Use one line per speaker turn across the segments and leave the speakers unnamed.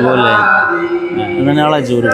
boleh. Mana lah juru.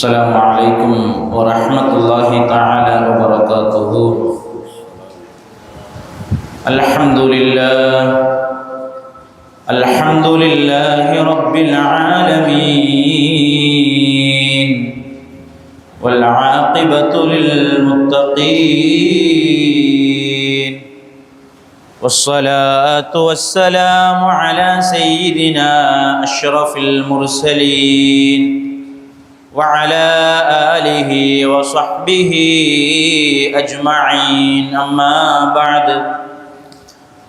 السلام عليكم ورحمة الله تعالى وبركاته. الحمد لله رب العالمين والعاقبة للمتقين والصلاة والسلام على سيدنا أشرف المرسلين وعلى آله وصحبه أجمعين. أما بعد،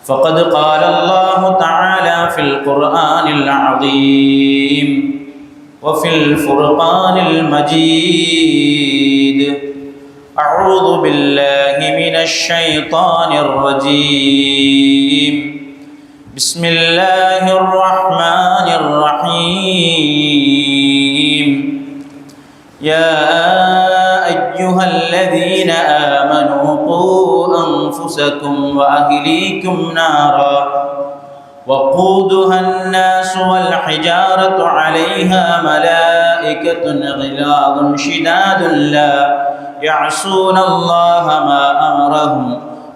فقد قال الله تعالى في القرآن العظيم وفي الفرقان المجيد: أعوذ بالله من الشيطان الرجيم. بسم الله الرحمن الرحيم. يا أيها الذين آمنوا قوا أنفسكم وأهليكم نارا وقودها الناس والحجارة عليها ملائكة غلاظ شداد لا يعصون الله ما أمرهم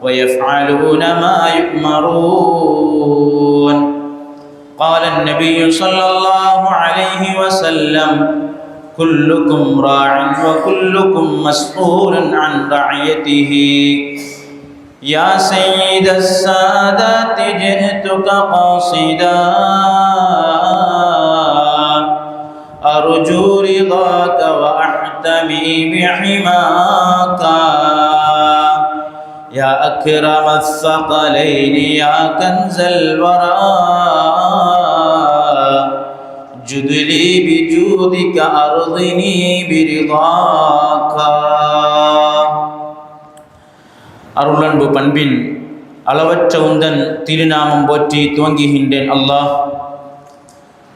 ويفعلون ما يؤمرون. قال النبي صلى الله عليه وسلم: كلكم راع وكلكم مسؤول عن رعيته. يا سيد السادات جئتك قاصدا أرجو رضاك وأحتمي بحماك. يا أكرم الثقلين يا كنز الورى جد لي بجودك أرضني برضاك. அருளன்பு பண்பின் அளவற்ற உந்தன் திருநாமம் போற்றி துவங்குகின்றேன். அல்லாஹ்,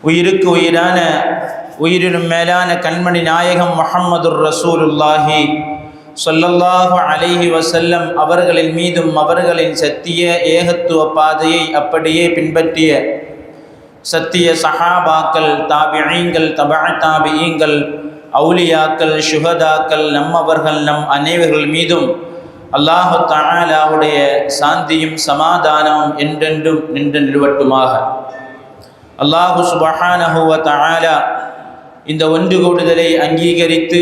உயிருக்கு உயிரான உயிரினும் மேலான கண்மணி நாயகம் முஹம்மதுர் ரசூலுல்லாஹி ஸல்லல்லாஹு அலைஹி வஸல்லம் அவர்களின் மீதும் அவர்களின் சத்திய ஏகத்துவ பாதையை அப்படியே பின்பற்றிய சத்திய சஹாபாக்கள், தாபிஈங்கள், தபஅ தாபிஈங்கள், அவுலியாக்கள், ஷுஹதாக்கள், நம்மவர்கள் நம் அனைவர்கள் மீதும் அல்லாஹு தஆலாவுடைய சாந்தியும் சமாதானமும் என்றென்றும் நின்று நிலவட்டுமாக. அல்லாஹு சுப்ஹானஹு வ தஆலா இந்த ஒன்று கூடுதலை அங்கீகரித்து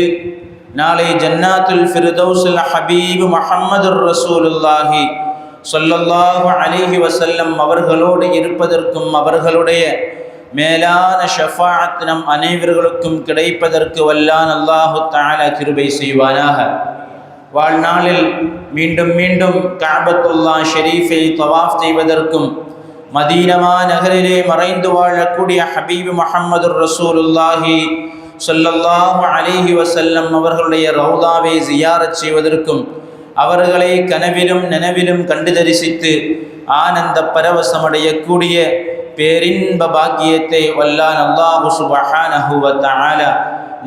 நாளை ஜன்னாத்துல் ஃபிர்தௌஸில் ஹபீப் முஹம்மதுர் ரசூலுல்லாஹி ஸல்லல்லாஹு அலைஹி வஸல்லம் அவர்களோடு இருப்பதற்கும் அவர்களுடைய மேலான ஷஃபாஅத் நம் அனைவர்களுக்கும் கிடைப்பதற்கு வல்லான் அல்லாஹு தஆலா கிருபை செய்வானாக. வாழ்நாளில் மீண்டும் மீண்டும் கஅபத்துல்லா ஷரீஃபை தவாஃப் செய்வதற்கும் மதீனா நகரிலே மறைந்து வாழக்கூடிய ஹபீப் முஹம்மது ரசூலுல்லாஹி ஸல்லல்லாஹு அலைஹி வஸல்லம் அவர்களுடைய ரௌதாவை ஜியாரத் செய்வதற்கும் அவர்களை கனவிலும் நனவிலும் கண்டு தரிசித்து ஆனந்த பரவசமடையக்கூடிய பேரின்ப பாக்கியத்தை வல்லான் அல்லாஹு சுப்ஹானஹு வ தஆலா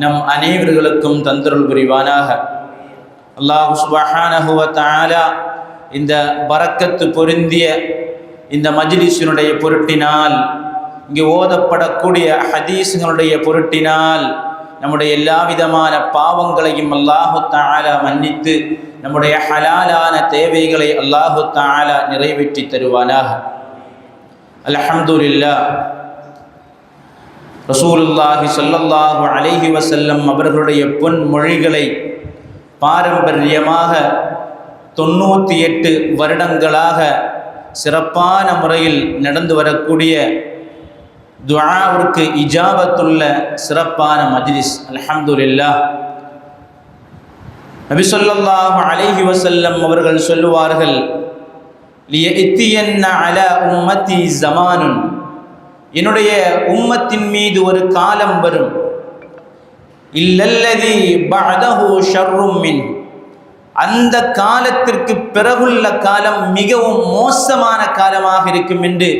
நம் அனைவர்களுக்கும் தந்தருள் புரிவானாக. அல்லாஹு சுப்ஹானஹு வ தஆலா இந்த பரக்கத்து பொருந்திய இந்த மஜ்லிஸினுடைய பொருட்டினால், இங்கு ஓதப்படக்கூடிய ஹதீஸ்களுடைய பொருட்டினால் நம்முடைய எல்லா விதமான பாவங்களையும் அல்லாஹு தஆலா மன்னித்து நம்முடைய ஹலாலான தேவைகளை அல்லாஹு தஆலா நிறைவேற்றி தருவானாக. அல்ஹம்துலில்லாஹ். ரசூலுல்லாஹி ஸல்லல்லாஹு அலைஹி வஸல்லம் அவர்களுடைய பொன் மொழிகளை பாரம்பரியமாக 98 வருடங்களாக சிறப்பான முறையில் நடந்து வரக்கூடிய துஆவிற்கு இஜாபத்துள்ள சிறப்பான மஜ்லிஸ். அல்ஹம்துலில்லாஹ். நபி ஸல்லல்லாஹு அலைஹி வஸல்லம் அவர்கள் சொல்லுவார்கள், லியத்தியன்ன அலா உம்மத்தி ஸமானுன், என்னுடைய உம்மத்தின் மீது ஒரு காலம் வரும், இல்லல்லதி பஅதஹு ஷர்ரும் மின், அந்த காலத்திற்கு பிறகுள்ள காலம் மிகவும் மோசமான காலமாக இருக்கும் என்று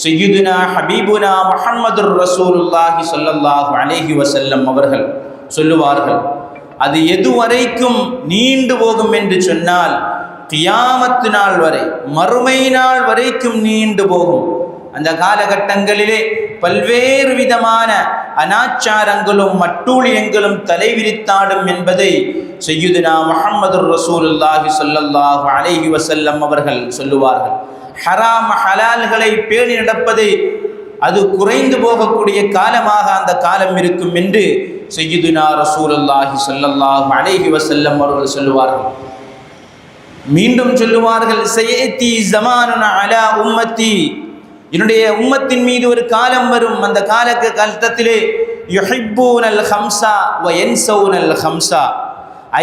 சய்யிதுனா ஹபீபுனா முஹம்மதுர் ரசூலுல்லாஹி ஸல்லல்லாஹு அலைஹி வஸல்லம் அவர்கள் சொல்லுவார்கள். அது எதுவரைக்கும் நீண்டு போகும் என்று சொன்னால், கியாமத்து நாள் வரை, மறுமை நாள் வரைக்கும் நீண்டு போகும். அந்த காலகட்டங்களிலே பல்வேறு விதமான அனாச்சாரங்களும் மட்டூழியங்களும் தலைவிரித்தாடும் என்பதை சய்யிதுனா முஹம்மதுர் ரசூலுல்லாஹி ஸல்லல்லாஹு அலைஹி வஸல்லம் அவர்கள் சொல்லுவார்கள். ஹராம் ஹலால்களை பேணி நடப்பதை அது குறைந்து போகக்கூடிய காலமாக அந்த காலம் இருக்கும் என்று சய்யிதுனா ரசூலுல்லாஹி ஸல்லல்லாஹு அலைஹி வஸல்லம் அவர்கள் சொல்லுவார்கள். மீண்டும் சொல்லுவார்கள், சயதி ஸமானுன் அலா உம்மத்தி, என்னுடைய உம்மத்தின் மீது ஒரு காலம் வரும், அந்த காலகட்டத்திலே யுஹிப்பூனல் ஹம்ஸா வ யன்ஸௌனல் ஹம்ஸா,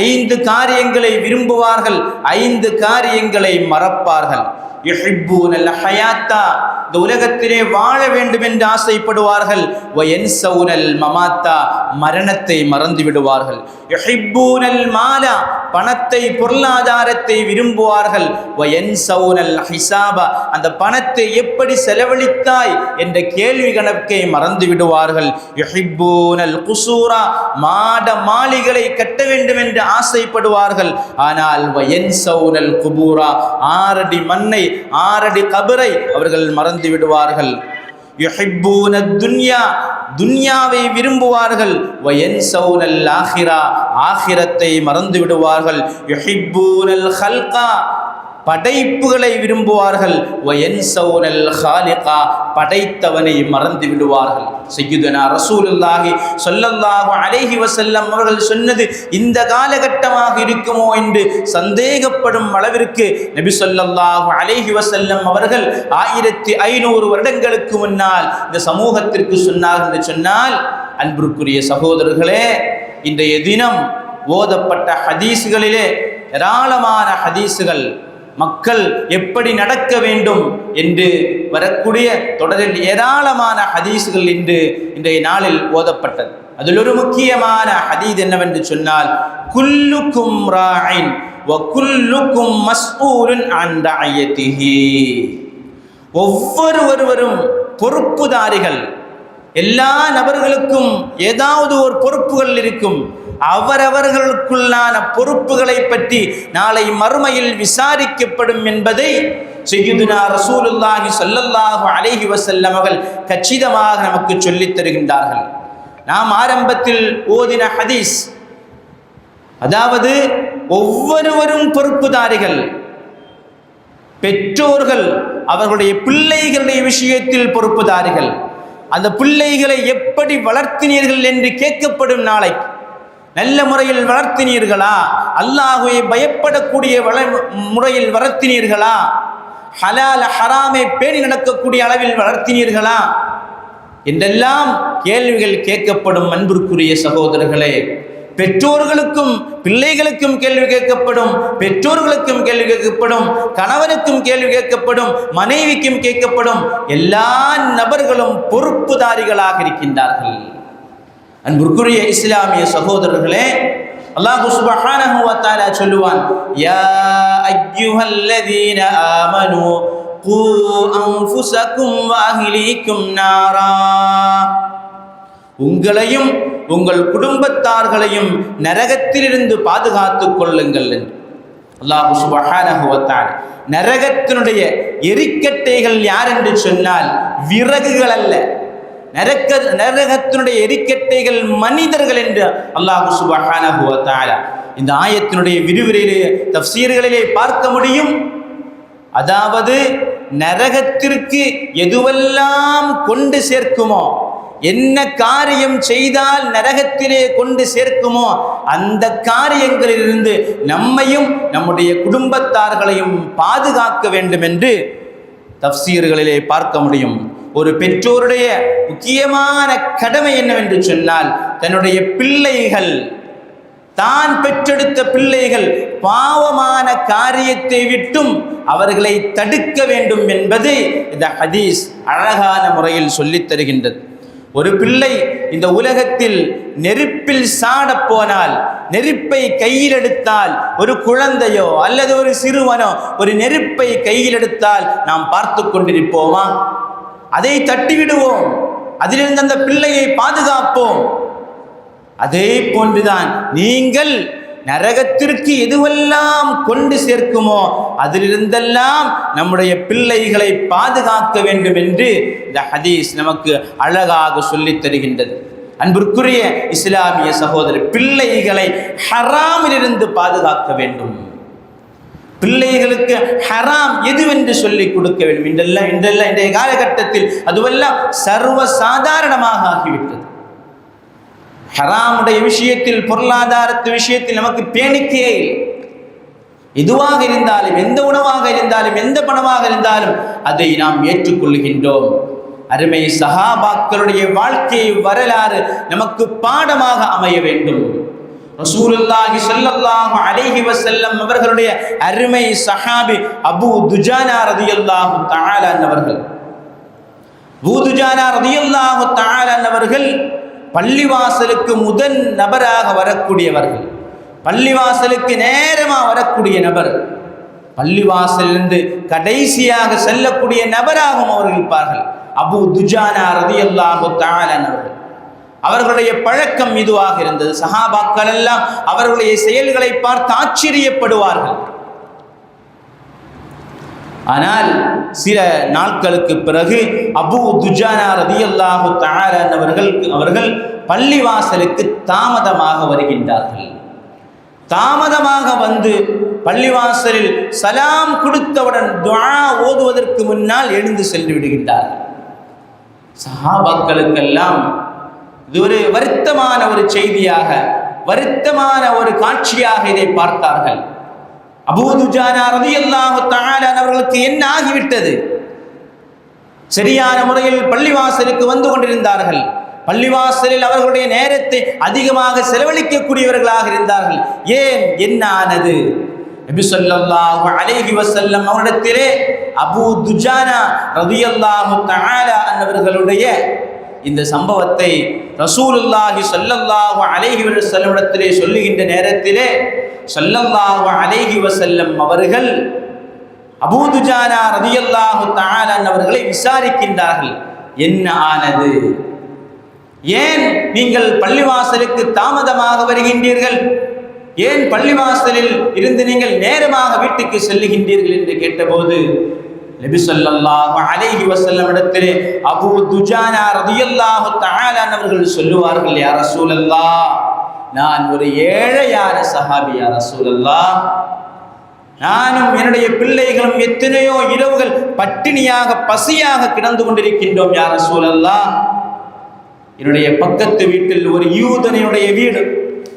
5 காரியங்களை விரும்புவார்கள், 5 காரியங்களை மறப்பார்கள். யுஹிப்பூனல் ஹயாத்தா, இந்த உலகத்திலே வாழ வேண்டும் என்று ஆசைப்படுவார்கள். வ யன்ஸௌனல் மமாத்தா, மரணத்தை மறந்து விடுவார்கள். யுஹிப்பூனல் மாலா, பணத்தை பொருளாதாரத்தை விரும்புவார்கள். வ யன்ஸௌனல் ஹிசாபா, அந்த பணத்தை எப்படி செலவழித்தாய் என்ற கேள்வி கணக்கை மறந்து விடுவார்கள். யுஹிப்பூனல் குசூரா, மாட மாளிகளை கட்ட வேண்டும் என்று ஆசைப்படுவார்கள். ஆனால் வ யன்ஸௌனல் குபூரா, 6 அடி மண்ணை 6 அடி கபரை அவர்கள் மறந்து விடுவார்கள். யுஹிப்பூனத் துன்யா, துன்யாவை விரும்புவார்கள். வ யன்ஸௌனல் ஆஹிரா, ஆஹிரத்தை மறந்து விடுவார்கள். யுஹிப்பூனல் ஹல்கா, படைப்புகளை விரும்புவார்கள். வ யன்ஸௌனல் ஹாலிகா, படைத்தவனை மறந்து விடுவார்கள். சய்யிதுனா ரசூலுல்லாஹி ஸல்லல்லாஹு அலைஹி வஸல்லம் அவர்கள் சொன்னது இந்த காலகட்டமாக இருக்குமோ என்று சந்தேகப்படும் அளவிற்கு நபி ஸல்லல்லாஹு அலைஹி வஸல்லம் அவர்கள் 1500 வருடங்களுக்கு முன்னால் இந்த சமூகத்திற்கு சொன்னார்கள் என்று சொன்னால், அன்பிற்குரிய சகோதரர்களே, இன்றைய தினம் ஓதப்பட்ட ஹதீஸ்களிலே ஏராளமான ஹதீஸ்கள் மக்கள் எப்படி நடக்க வேண்டும் என்று வரக்கூடிய தொடரில் ஏராளமான ஹதீஸ்கள் இன்றைய நாளில் ஓதப்பட்டது. அதில் ஒரு முக்கியமான ஹதீஸ் என்னவென்று சொன்னால், குல்லுக்கும் ராயின் வ குல்லுக்கும் மஸ்ஊலுன் அன் ரஅயத்திஹி, ஒவ்வொருவரும் பொறுப்புதாரிகள். எல்லா நபர்களுக்கும் ஏதாவது ஒரு பொறுப்புகள் இருக்கும். அவரவர்களுக்குள்ளான பொறுப்புகளை பற்றி நாளை மறுமையில் விசாரிக்கப்படும் என்பதை சய்யிதுனா ரசூலுல்லாஹி ஸல்லல்லாஹு அலைஹி வஸல்லம் அவர்கள் கச்சிதமாக நமக்கு சொல்லித் தருகின்றார்கள். நாம் ஆரம்பத்தில் ஓதின ஹதீஸ், அதாவது ஒவ்வொருவரும் பொறுப்புதாரிகள். பெற்றோர்கள் அவர்களுடைய பிள்ளைகளுடைய விஷயத்தில் பொறுப்புதாரிகள். அந்த பிள்ளைகளை எப்படி வளர்த்தினீர்கள் என்று கேட்கப்படும் நாளை. நல்ல முறையில் வளர்த்தினீர்களா? அல்லாஹ்வை பயப்படக்கூடிய முறையில் வளர்த்தினீர்களா? ஹலால் ஹராமை பேணி நடக்கக்கூடிய அளவில் வளர்த்தினீர்களா? என்றெல்லாம் கேள்விகள் கேட்கப்படும். அன்பிற்குரிய சகோதரர்களே, பெற்றோர்களுக்கும் பிள்ளைகளுக்கும் கேள்வி கேட்கப்படும், பெற்றோர்களுக்கும் கேள்வி கேட்கப்படும், கணவனுக்கும் கேள்வி கேட்கப்படும், மனைவிக்கும் கேட்கப்படும். எல்லா நபர்களும் பொறுப்புதாரிகளாக இருக்கின்றார்கள். அன்பிற்குரிய இஸ்லாமிய சகோதரர்களே, அல்லாஹ் சுப்ஹானஹு வ தஆலா சொல்லுவான், யா அய்யுஹல்லதீன ஆமனூ கூ அன்ஃபுஸகும் வ அஹ்லீக்கும் நாரா, உங்களையும் உங்கள் குடும்பத்தார்களையும் நரகத்திலிருந்து பாதுகாத்துக் கொள்ளுங்கள் என்று அல்லாஹ் சுப்ஹானஹு வ தஆலா. நரகத்தினுடைய எரிக்கட்டைகள் யார் என்று சொன்னால் விறகுகள் அல்ல, நரகத்தினுடைய எரிக்கட்டைகள் மனிதர்கள் என்று அல்லாஹ் சுப்ஹானஹு வ தஆலா இந்த ஆயத்தினுடைய விரிவுரையிலே தஃப்சீர்களிலே பார்க்க முடியும். அதாவது நரகத்திற்கு எதுவெல்லாம் கொண்டு சேர்க்குமோ, என்ன காரியம் செய்தால் நரகத்திலே கொண்டு சேர்க்குமோ அந்த காரியங்களிலிருந்து நம்மையும் நம்முடைய குடும்பத்தார்களையும் பாதுகாக்க வேண்டும் என்று தஃப்சீர்களிலே பார்க்க முடியும். ஒரு பெற்றோருடைய முக்கியமான கடமை என்னவென்று சொன்னால், தன்னுடைய பிள்ளைகள், தான் பெற்றெடுத்த பிள்ளைகள் பாவமான காரியத்தை விட்டும் அவர்களை தடுக்க வேண்டும் என்பது இந்த ஹதீஸ் அழகான முறையில் சொல்லித் தருகின்றது. ஒரு பிள்ளை இந்த உலகத்தில் நெருப்பில் சாட போனால், நெருப்பை கையில் எடுத்தால், ஒரு குழந்தையோ அல்லது ஒரு சிறுவனோ ஒரு நெருப்பை கையில் எடுத்தால் நாம் பார்த்து கொண்டிருப்போமா? அதை தட்டிவிடுவோம், அதிலிருந்து அந்த பிள்ளையை பாதுகாப்போம். அதே போன்றுதான் நீங்கள் நரகத்திற்கு எதுவெல்லாம் கொண்டு சேர்க்குமோ அதிலிருந்தெல்லாம் நம்முடைய பிள்ளைகளை பாதுகாக்க வேண்டும் என்று இந்த ஹதீஸ் நமக்கு அழகாக சொல்லித் தருகின்றது. அன்பிற்குரிய இஸ்லாமிய சகோதரர், பிள்ளைகளை ஹராமிலிருந்து பாதுகாக்க வேண்டும். பிள்ளைகளுக்கு ஹராம் எதுவென்று சொல்லிக் கொடுக்க வேண்டும். இன்றைய காலகட்டத்தில் அதுவெல்லாம் சர்வ சாதாரணமாக ஆகிவிட்டது. ஹராமுடைய விஷயத்தில், பொருளாதாரத்து விஷயத்தில் நமக்கு பேணிக்கையே இல்லை. எதுவாக இருந்தாலும், எந்த உணவாக இருந்தாலும், எந்த பணமாக இருந்தாலும் அதை நாம் ஏற்றுக்கொள்கின்றோம். அருமை சஹாபாக்களுடைய வாழ்க்கை வரலாறு நமக்கு பாடமாக அமைய வேண்டும். ரசூலுல்லாஹி ஸல்லல்லாஹு அலைஹி வஸல்லம் அவர்களுடைய அருமை சஹாபி அபூ துஜானா ரலியல்லாஹு தஆலா அவர்கள், அபூ துஜானா ரலியல்லாஹு தஆலா அவர்கள் பள்ளிவாசலுக்கு முதல் நபராக வரக்கூடியவர்கள், பள்ளிவாசலுக்கு நேரமாக வரக்கூடிய நபர், பள்ளிவாசலிருந்து கடைசியாக செல்லக்கூடிய நபராகவும் அவர்கள் இருப்பார்கள். அபூ துஜானா ரலியல்லாஹு தஆலா அவர்களுடைய பழக்கம் இதுவாக இருந்தது. சஹாபாக்கள் எல்லாம் அவர்களுடைய செயல்களை பார்த்து ஆச்சரியப்படுவார்கள். ஆனால் சில நாட்களுக்கு பிறகு அபூ துஜானா ரலியல்லாஹு தஆலா அவர்கள் பள்ளிவாசலுக்கு தாமதமாக வருகின்றார்கள். தாமதமாக வந்து பள்ளிவாசலில் சலாம் கொடுத்தவுடன் துஆ ஓதுவதற்கு முன்னால் எழுந்து சென்று விடுகின்றார்கள். சஹாபாக்களுக்கெல்லாம் இது ஒரு வருத்தமான ஒரு செய்தியாக, வருத்தமான ஒரு காட்சியாக இதை பார்த்தார்கள். அபூ துஜானா ரலியல்லாஹு தஆலா அவர்களுக்கு என்ன ஆகிவிட்டது? சரியான முறையில் பள்ளிவாசலுக்கு வந்து கொண்டிருந்தார்கள். பள்ளிவாசலில் அவர்களுடைய நேரத்தை அதிகமாக செலவழிக்கக்கூடியவர்களாக இருந்தார்கள். ஏன், என்ன ஆனது? நபி ஸல்லல்லாஹு அலைஹி வஸல்லம் அவரிடத்திலே அபூ துஜானா ரலியல்லாஹு தஆலா அவர்களுடைய இந்த சம்பவத்தை ரசூலுல்லாஹி ஸல்லல்லாஹு அலைஹி வஸல்லம் இடத்திலே சொல்லுகின்ற நேரத்திலே ஸல்லல்லாஹு அலைஹி வஸல்லம் அவர்கள் அபூ துஜானா ரலியல்லாஹு தஆலா அவர்களை விசாரிக்கின்றார்கள். என்ன ஆனது? ஏன் நீங்கள் பள்ளிவாசலுக்கு தாமதமாக வருகின்றீர்கள்? ஏன் பள்ளிவாசலில் இருந்து நீங்கள் நேரமாக வீட்டுக்கு செல்லுகின்றீர்கள் என்று கேட்டபோது நபி ஸல்லல்லாஹு அலைஹி வஸல்லம் இடத்திலே அபூ துஜானா ரலியல்லாஹு தஆலா அவர்கள் சொல்லுவார்கள், யா ரசூலல்லாஹ், நான் ஒரு ஏழையான சஹாபி, யா ரசூலல்லாஹ், நானும் என்னுடைய பிள்ளைகளும் எத்தனையோ இரவுகள் பட்டினியாக பசியாக கிடந்து கொண்டிருக்கின்றோம், யா ரசூலல்லாஹ். என்னுடைய பக்கத்து வீட்டில் ஒரு யூதனுடைய வீடு,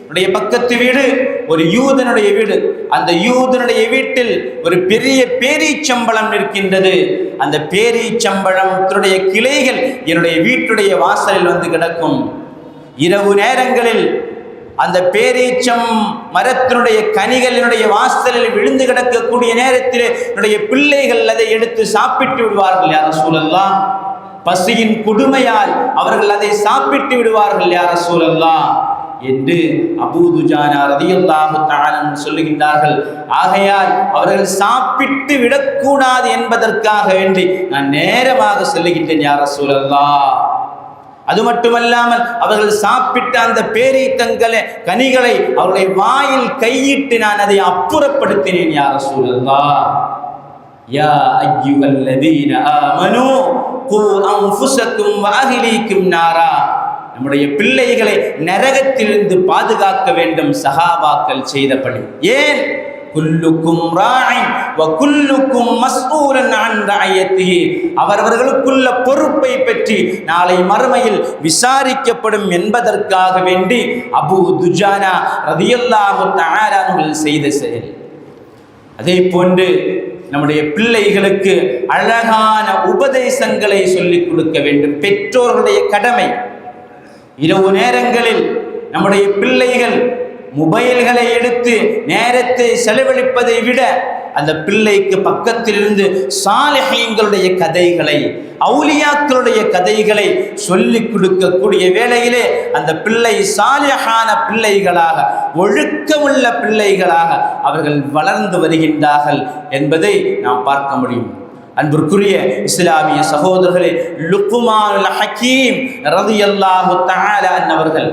உடைய பக்கத்து வீடு ஒரு யூதனுடைய வீடு. அந்த யூதனுடைய வீட்டில் ஒரு பெரிய பேரீச்சம்பழம் இருக்கின்றது. அந்த பேரீச்சம்பழத்துடைய கிளைகள் என்னுடைய வீட்டுடைய வாசலில் வந்து கிடக்கும். இரவு நேரங்களில் அந்த பேரீச்சம் மரத்தினுடைய கனிகள் என்னுடைய வாசலில் விழுந்து கிடக்கக்கூடிய நேரத்தில் என்னுடைய பிள்ளைகள் அதை எடுத்து சாப்பிட்டு விடுவார்கள். யா ரசூலல்லாஹ், பசியின் கொடுமையால் அவர்கள் அதை சாப்பிட்டு விடுவார்கள் யா ரசூலல்லாஹ் என்று அபூ துஜானா ரலியல்லாஹு தஆலா சொல்லுகின்றார்கள். ஆகையால் அவர்கள் சாப்பிட்டு விடக்கூடாது என்பதற்காக வேண்டி நான் நேரமாக சொல்லுகின்றேன் யா ரசூலல்லாஹ். அது மட்டுமல்லாமல் அவர்கள் சாப்பிட்ட அந்த பேரீத்தங்களை கனிகளை அவருடைய வாயில் கையிட்டு நான் அதை அப்புறப்படுத்தினேன் யா ரசூலல்லாஹ். யா அய்யுஹல்லதீன ஆமனூ கூ அன்ஃபுஸக்கும் வ அஹ்லீக்கும் நாரா. நம்முடைய பிள்ளைகளை நரகத்திலிருந்து பாதுகாக்க வேண்டும் சஹாபாக்கள் செய்தபடி. ஏன்? குல்லுக்கும் ராயின் வ குல்லுக்கும் மஸ்ஊலன் அன் ரஅயத்திஹி. அவரவர்களுக்குள்ள பொறுப்பை பற்றி நாளை மறுமையில் விசாரிக்கப்படும் என்பதற்காக வேண்டி அபூ துஜானா ரலியல்லாஹு தஆலா அவர்கள் செய்த செயல். அதே போன்று நம்முடைய பிள்ளைகளுக்கு அழகான உபதேசங்களை சொல்லிக் கொடுக்க வேண்டும். பெற்றோர்களுடைய கடமை. இரவு நேரங்களில் நம்முடைய பிள்ளைகள் மொபைல்களை எடுத்து நேரத்தை செலவழிப்பதை விட அந்த பிள்ளைக்கு பக்கத்திலிருந்து சாலிஹீன்களுடைய கதைகளை, அவுலியாக்களுடைய கதைகளை சொல்லிக் கொடுக்கக்கூடிய வேளையிலே அந்த பிள்ளை சாலிஹான பிள்ளைகளாக, ஒழுக்கமுள்ள பிள்ளைகளாக அவர்கள் வளர்ந்து வருகின்றார்கள் என்பதை நாம் பார்க்க முடியும். அன்பிற்குரிய இஸ்லாமிய சகோதரர்களே, லுக்மானுல் ஹக்கீம் ரலியல்லாஹு தஆலா அவர்கள்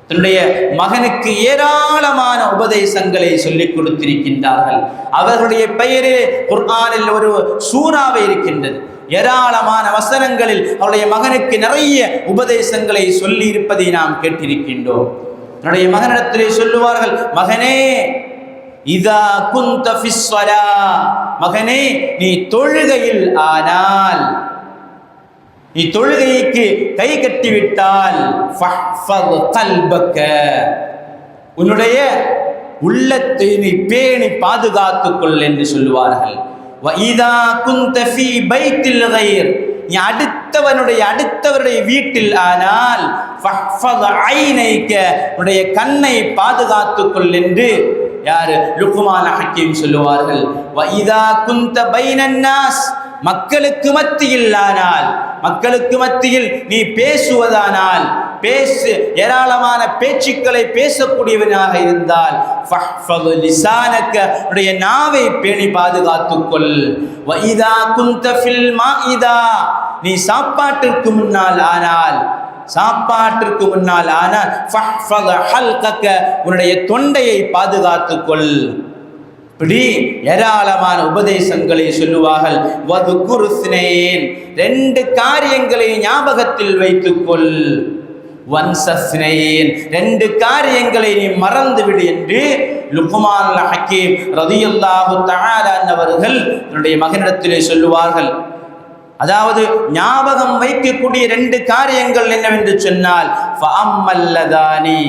தன்னுடைய மகனுக்கு ஏராளமான உபதேசங்களை சொல்லிக் கொடுத்திருக்கின்றார்கள். அவர்களுடைய பெயரில் குர்ஆனில் ஒரு சூறாவே இருக்கின்றது. ஏராளமான வசனங்களில் அவருடைய மகனுக்கு நிறைய உபதேசங்களை சொல்லி இருப்பதை நாம் கேட்டிருக்கின்றோம். தன்னுடைய மகனிடத்திலே சொல்லுவார்கள், மகனே இதா குந்த ஃபிஸ் ஸலா, மகனே நீ தொழுகையில் ஆனால், நீ தொழுகைக்கு கை கட்டிவிட்டால் ஃபஹ்ஃபத் கல்பக, உன்னுடைய உள்ளத்தை நீ பேணி பாதுகாத்துக் கொள் என்று சொல்லுவார்கள். வ இதா குந்த ஃபீ பைத்தில் கைர், நீ அடுத்தவருடைய வீட்டில் ஆனால் ஃபஹ்ஃபத் ஐனைக, உன்னுடைய கண்ணை பாதுகாத்துக் கொள் என்று யாரு? லுக்மான் ஹக்கீம் சொல்லுவார்கள். வ இதா குந்த பைனன் நாஸ், மக்களுக்கு மத்தியில் ஆனால், மக்களுக்கு மத்தியில் நீ பேசுவதானால், ஏராளமான பேச்சுக்களை பேசக்கூடியவனாக இருந்தால் ஃபஹ்ஃபத் லிசானக, உடைய நாவை பேணி பாதுகாத்துக்கொள். வ இதா குந்த ஃபில் மாஇதா, நீ சாப்பாட்டிற்கு முன்னால் ஆனால், சாப்பாட்டிற்கு முன்னால் ஆனால் ஃபஹ்ஃபத் ஹல்கக, உன்னுடைய தொண்டையை பாதுகாத்துக்கொள். இப்படி ஏராளமான உபதேசங்களை சொல்லுவார்கள். வதுகுர் ஸ்னைன், 2 காரியங்களை ஞாபகத்தில் வைத்துக்கொள். வன்சஸ்னைன், 2 காரியங்களை நீ மறந்துவிடு என்று லுக்மான் ஹக்கீம் ரலியல்லாஹு தஆலா அவர்கள் தன்னுடைய மகனிடத்திலே சொல்லுவார்கள். அதாவது ஞாபகம் வைக்கக்கூடிய 2 காரியங்கள் என்னவென்று சொன்னால் ஃபஅம்மல்லதானி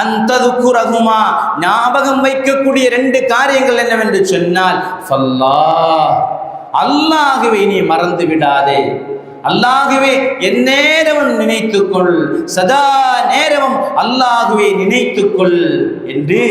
அந்ததுகுரஹுமா, ஞாபகம் வைக்கக்கூடிய 2 காரியங்கள் என்னவென்று சொன்னால் ஃபல்லாஹ், அல்லாஹ்வை நீ மறந்து விடாதே, அல்லாஹ்வை எந்நேரமும் நினைத்துக்கொள், சதா நேரமும் அல்லாஹ்வை நினைத்துக்கொள் என்று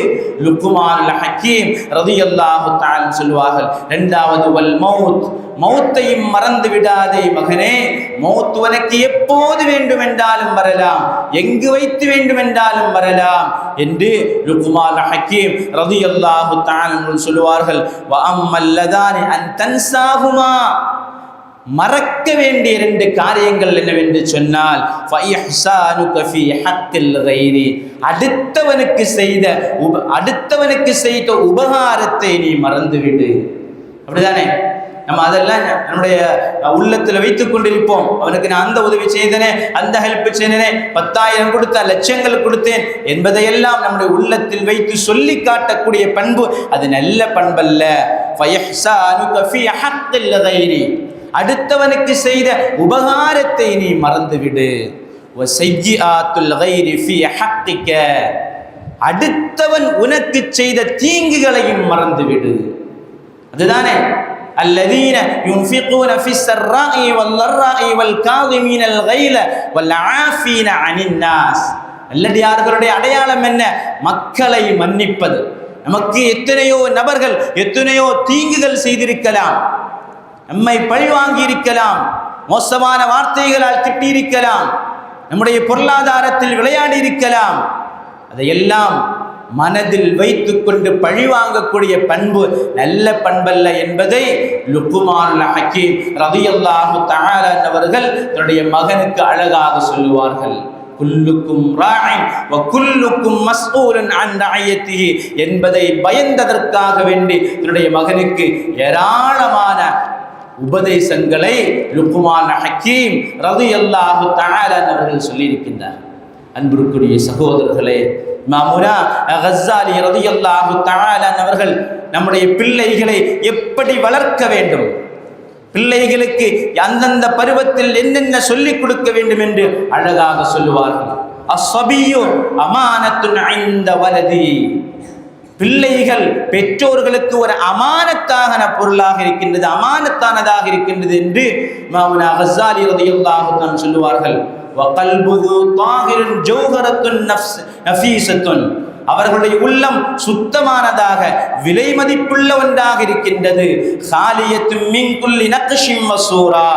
லுக்மானுல் ஹக்கீம் ரலியல்லாஹு தஆலா சொல்வார்கள். 2வது வல் மௌத், மௌத்தையும் மறந்து விடாதே மகனே, மௌத் உனக்கு எப்போது வேண்டுமென்றாலும் வரலாம், எங்கு வைத்து வேண்டுமென்றாலும் வரலாம் என்று லுக்மான் ஹக்கீம் ரலியல்லாஹு தஆலா சொல்வார்கள். வ அம்மல்லதானி அன் தன்சாஹுமா, மறக்க வேண்டிய 2 காரியங்கள் என்னவென்று சொன்னால் ஃபஇஹ்சானுக ஃபீ ஹக்கில் கைரி, அடுத்தவனுக்கு செய்த உபகாரத்தை நீ மறந்துவிடு. அப்படிதானே? நம்ம அதெல்லாம் நம்முடைய உள்ளத்தில் வைத்துக் கொண்டிருப்போம். அவனுக்கு நான் அந்த உதவி செய்தனே, அந்த ஹெல்ப் செய்தனே, 10,000 கொடுத்தேன், லட்சங்கள் கொடுத்தேன் என்பதையெல்லாம் நம்முடைய உள்ளத்தில் வைத்து சொல்லி காட்டக்கூடிய பண்பு அது நல்ல பண்பல்ல. ஃபஇஹ்சானுக ஃபீ ஹக்கில் கைரி, அடுத்தவனுக்கு செய்த உபகாரத்தை நீ மறந்துவிடு. வஸய்யிஆத்துல் கைரி ஃபீ ஹக்கிக, அடுத்தவன் உனக்கு செய்த தீங்குகளையும் மறந்துவிடு. அதுதானே அல்லதீன யுன்ஃபிகூன ஃபிஸ்ஸர்ராஇ வல்லர்ராஇ வல்காதிமீனல் கைல வல்ஆஃபீன அனின் நாஸ். நல்லடியார்களுடைய அடையாளம் என்ன? மக்களை மன்னிப்பது. நமக்கு எத்தனையோ நபர்கள் எத்தனையோ தீங்குகள் செய்திருக்கலாம், நம்மை பழிவாங்கி இருக்கலாம், மோசமான வார்த்தைகளால் திட்டியிருக்கலாம், நம்முடைய பொருளாதாரத்தில் விளையாடி இருக்கலாம். அதையெல்லாம் மனதில் வைத்துக் கொண்டு பழிவாங்கக்கூடிய பண்பு நல்ல பண்பல்ல என்பதை லுக்மானுல் ஹக்கீம் ரலியல்லாஹு தஆலா அவர்கள் தன்னுடைய மகனுக்கு அழகாக சொல்லுவார்கள். குல்லுக்கும் ராஇன் வ குல்லுக்கும் மஸ்ஊலுன் அன் ரஅயத்திஹி என்பதை பயந்ததற்காக வேண்டி தன்னுடைய மகனுக்கு ஏராளமான உபதேசங்களை லுக்மான் ஹக்கீம் ரலியல்லாஹு தஆலா அவர்கள் சொல்லியிருக்கின்றார். அன்பிற்குரிய சகோதரர்களே, இமாமுனா கஸ்ஸாலி ரலியல்லாஹு தஆலா அவர்கள் நம்முடைய பிள்ளைகளை எப்படி வளர்க்க வேண்டும், பிள்ளைகளுக்கு அந்தந்த பருவத்தில் என்னென்ன சொல்லிக் கொடுக்க வேண்டும் என்று அழகாக சொல்லுவார்கள். அஸ்ஸபியு அமானத்துன் இன்த வலதி. பிள்ளைகள் பெற்றோர்களுக்கு ஒரு அமானத்தான பொருளாக இருக்கின்றது, அமானத்தானதாக இருக்கின்றது என்று இமாமுனா கஸ்ஸாலி ரலியல்லாஹு தஆலா சொல்லுவார்கள். வகல்புஹு தாஹிருன் ஜௌஹரத்துன் நஃபீஸத்துன். அவர்களுடைய உள்ளம் சுத்தமானதாக விலை மதிப்புள்ள ஒன்றாக இருக்கின்றது. காலியத்தும் மின் குல்லி நக்ஷிம் வசூரா.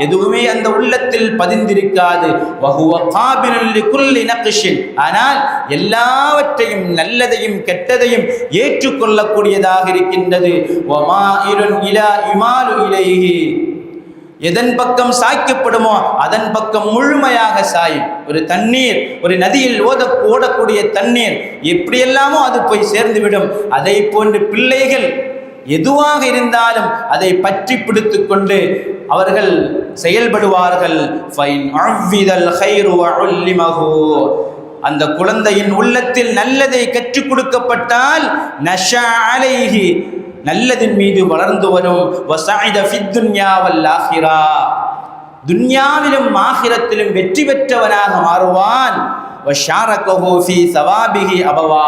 எதுவுமே அந்த உள்ளத்தில் பதிந்திருக்காது. வஹுவ காபிலுல் லிகுல்லி நக்ஷின். ஆனால் எல்லாவற்றையும் நல்லதையும் கெட்டதையும் ஏற்றுக்கொள்ளக்கூடியதாக இருக்கின்றது. வமாயிலுன் இலா இமாலு இலைஹி. எதன் பக்கம் சாய்க்கப்படுமோ அதன் பக்கம் முழுமையாக சாயும். ஒரு தண்ணீர், ஒரு நதியில் ஓடக்கூடிய தண்ணீர் எப்படியெல்லாமோ அது போய் சேர்ந்துவிடும். அதை போன்று பிள்ளைகள் எதுவாக இருந்தாலும் அதை பற்றி பிடித்து கொண்டு அவர்கள் செயல்படுவார்கள். அந்த குழந்தையின் உள்ளத்தில் நல்லதை கற்றுக் கொடுக்கப்பட்டால் நஷா அலைஹி, நல்லதின் மீது வளர்ந்து வரும். வஸஅத ஃபித் துன்யா வல் ஆখিরা. துன்யாவிலும் ஆখিরাத்திலும் வெற்றி பெற்றவனாக மாறுவான். வஷாரகஹு ஃபீ ஸவாபிஹி அபவா.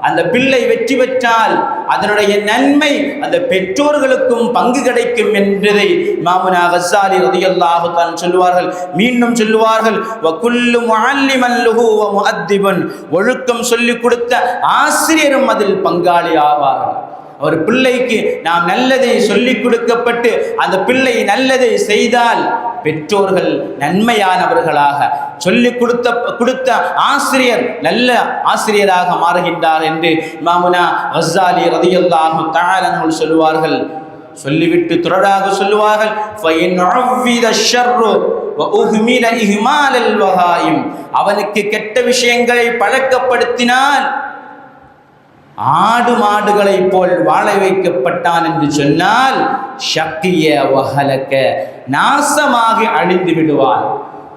அந்த பிள்ளை வெற்றி பெற்றால் அதனுடைய நன்மை அந்த பெற்றோர்களுக்கும் பங்கு கிடைக்கும் என்பதை இமாமுனா கஸ்ஸாலி ரலியல்லாஹு தஆலா சொல்லுவார்கள். மீண்டும் சொல்லுவார்கள், வகுல்லு முஅல்லிமன் லஹு வ முஅத்திபன். ஒழுக்கம் சொல்லிக் கொடுத்த ஆசிரியரும் அதில் பங்காளி ஆவார்கள். ஒரு பிள்ளைக்கு நாம் நல்லதை சொல்லிக் கொடுக்கப்பட்டு அந்த பிள்ளை நல்லதை செய்தால் பெற்றோர்கள் நன்மையானவர்களாக, சொல்லிக் கொடுத்த ஆசிரியர் நல்ல ஆசிரியராக மாறுகின்றார் என்று இமாமுனா கஸ்ஸாலி ரலியல்லாஹு தஆலா அவர்கள் சொல்லுவார்கள். சொல்லிவிட்டு தொடராக சொல்லுவார்கள், அவனுக்கு கெட்ட விஷயங்களை பழக்கப்படுத்தினால் ஆடு மாடுகளை போல் வாழ வைக்கப்பட்டான் என்று சொன்னால் ஷக்கிய வஹலக, நாசமாகி அழிந்து விடுவான்.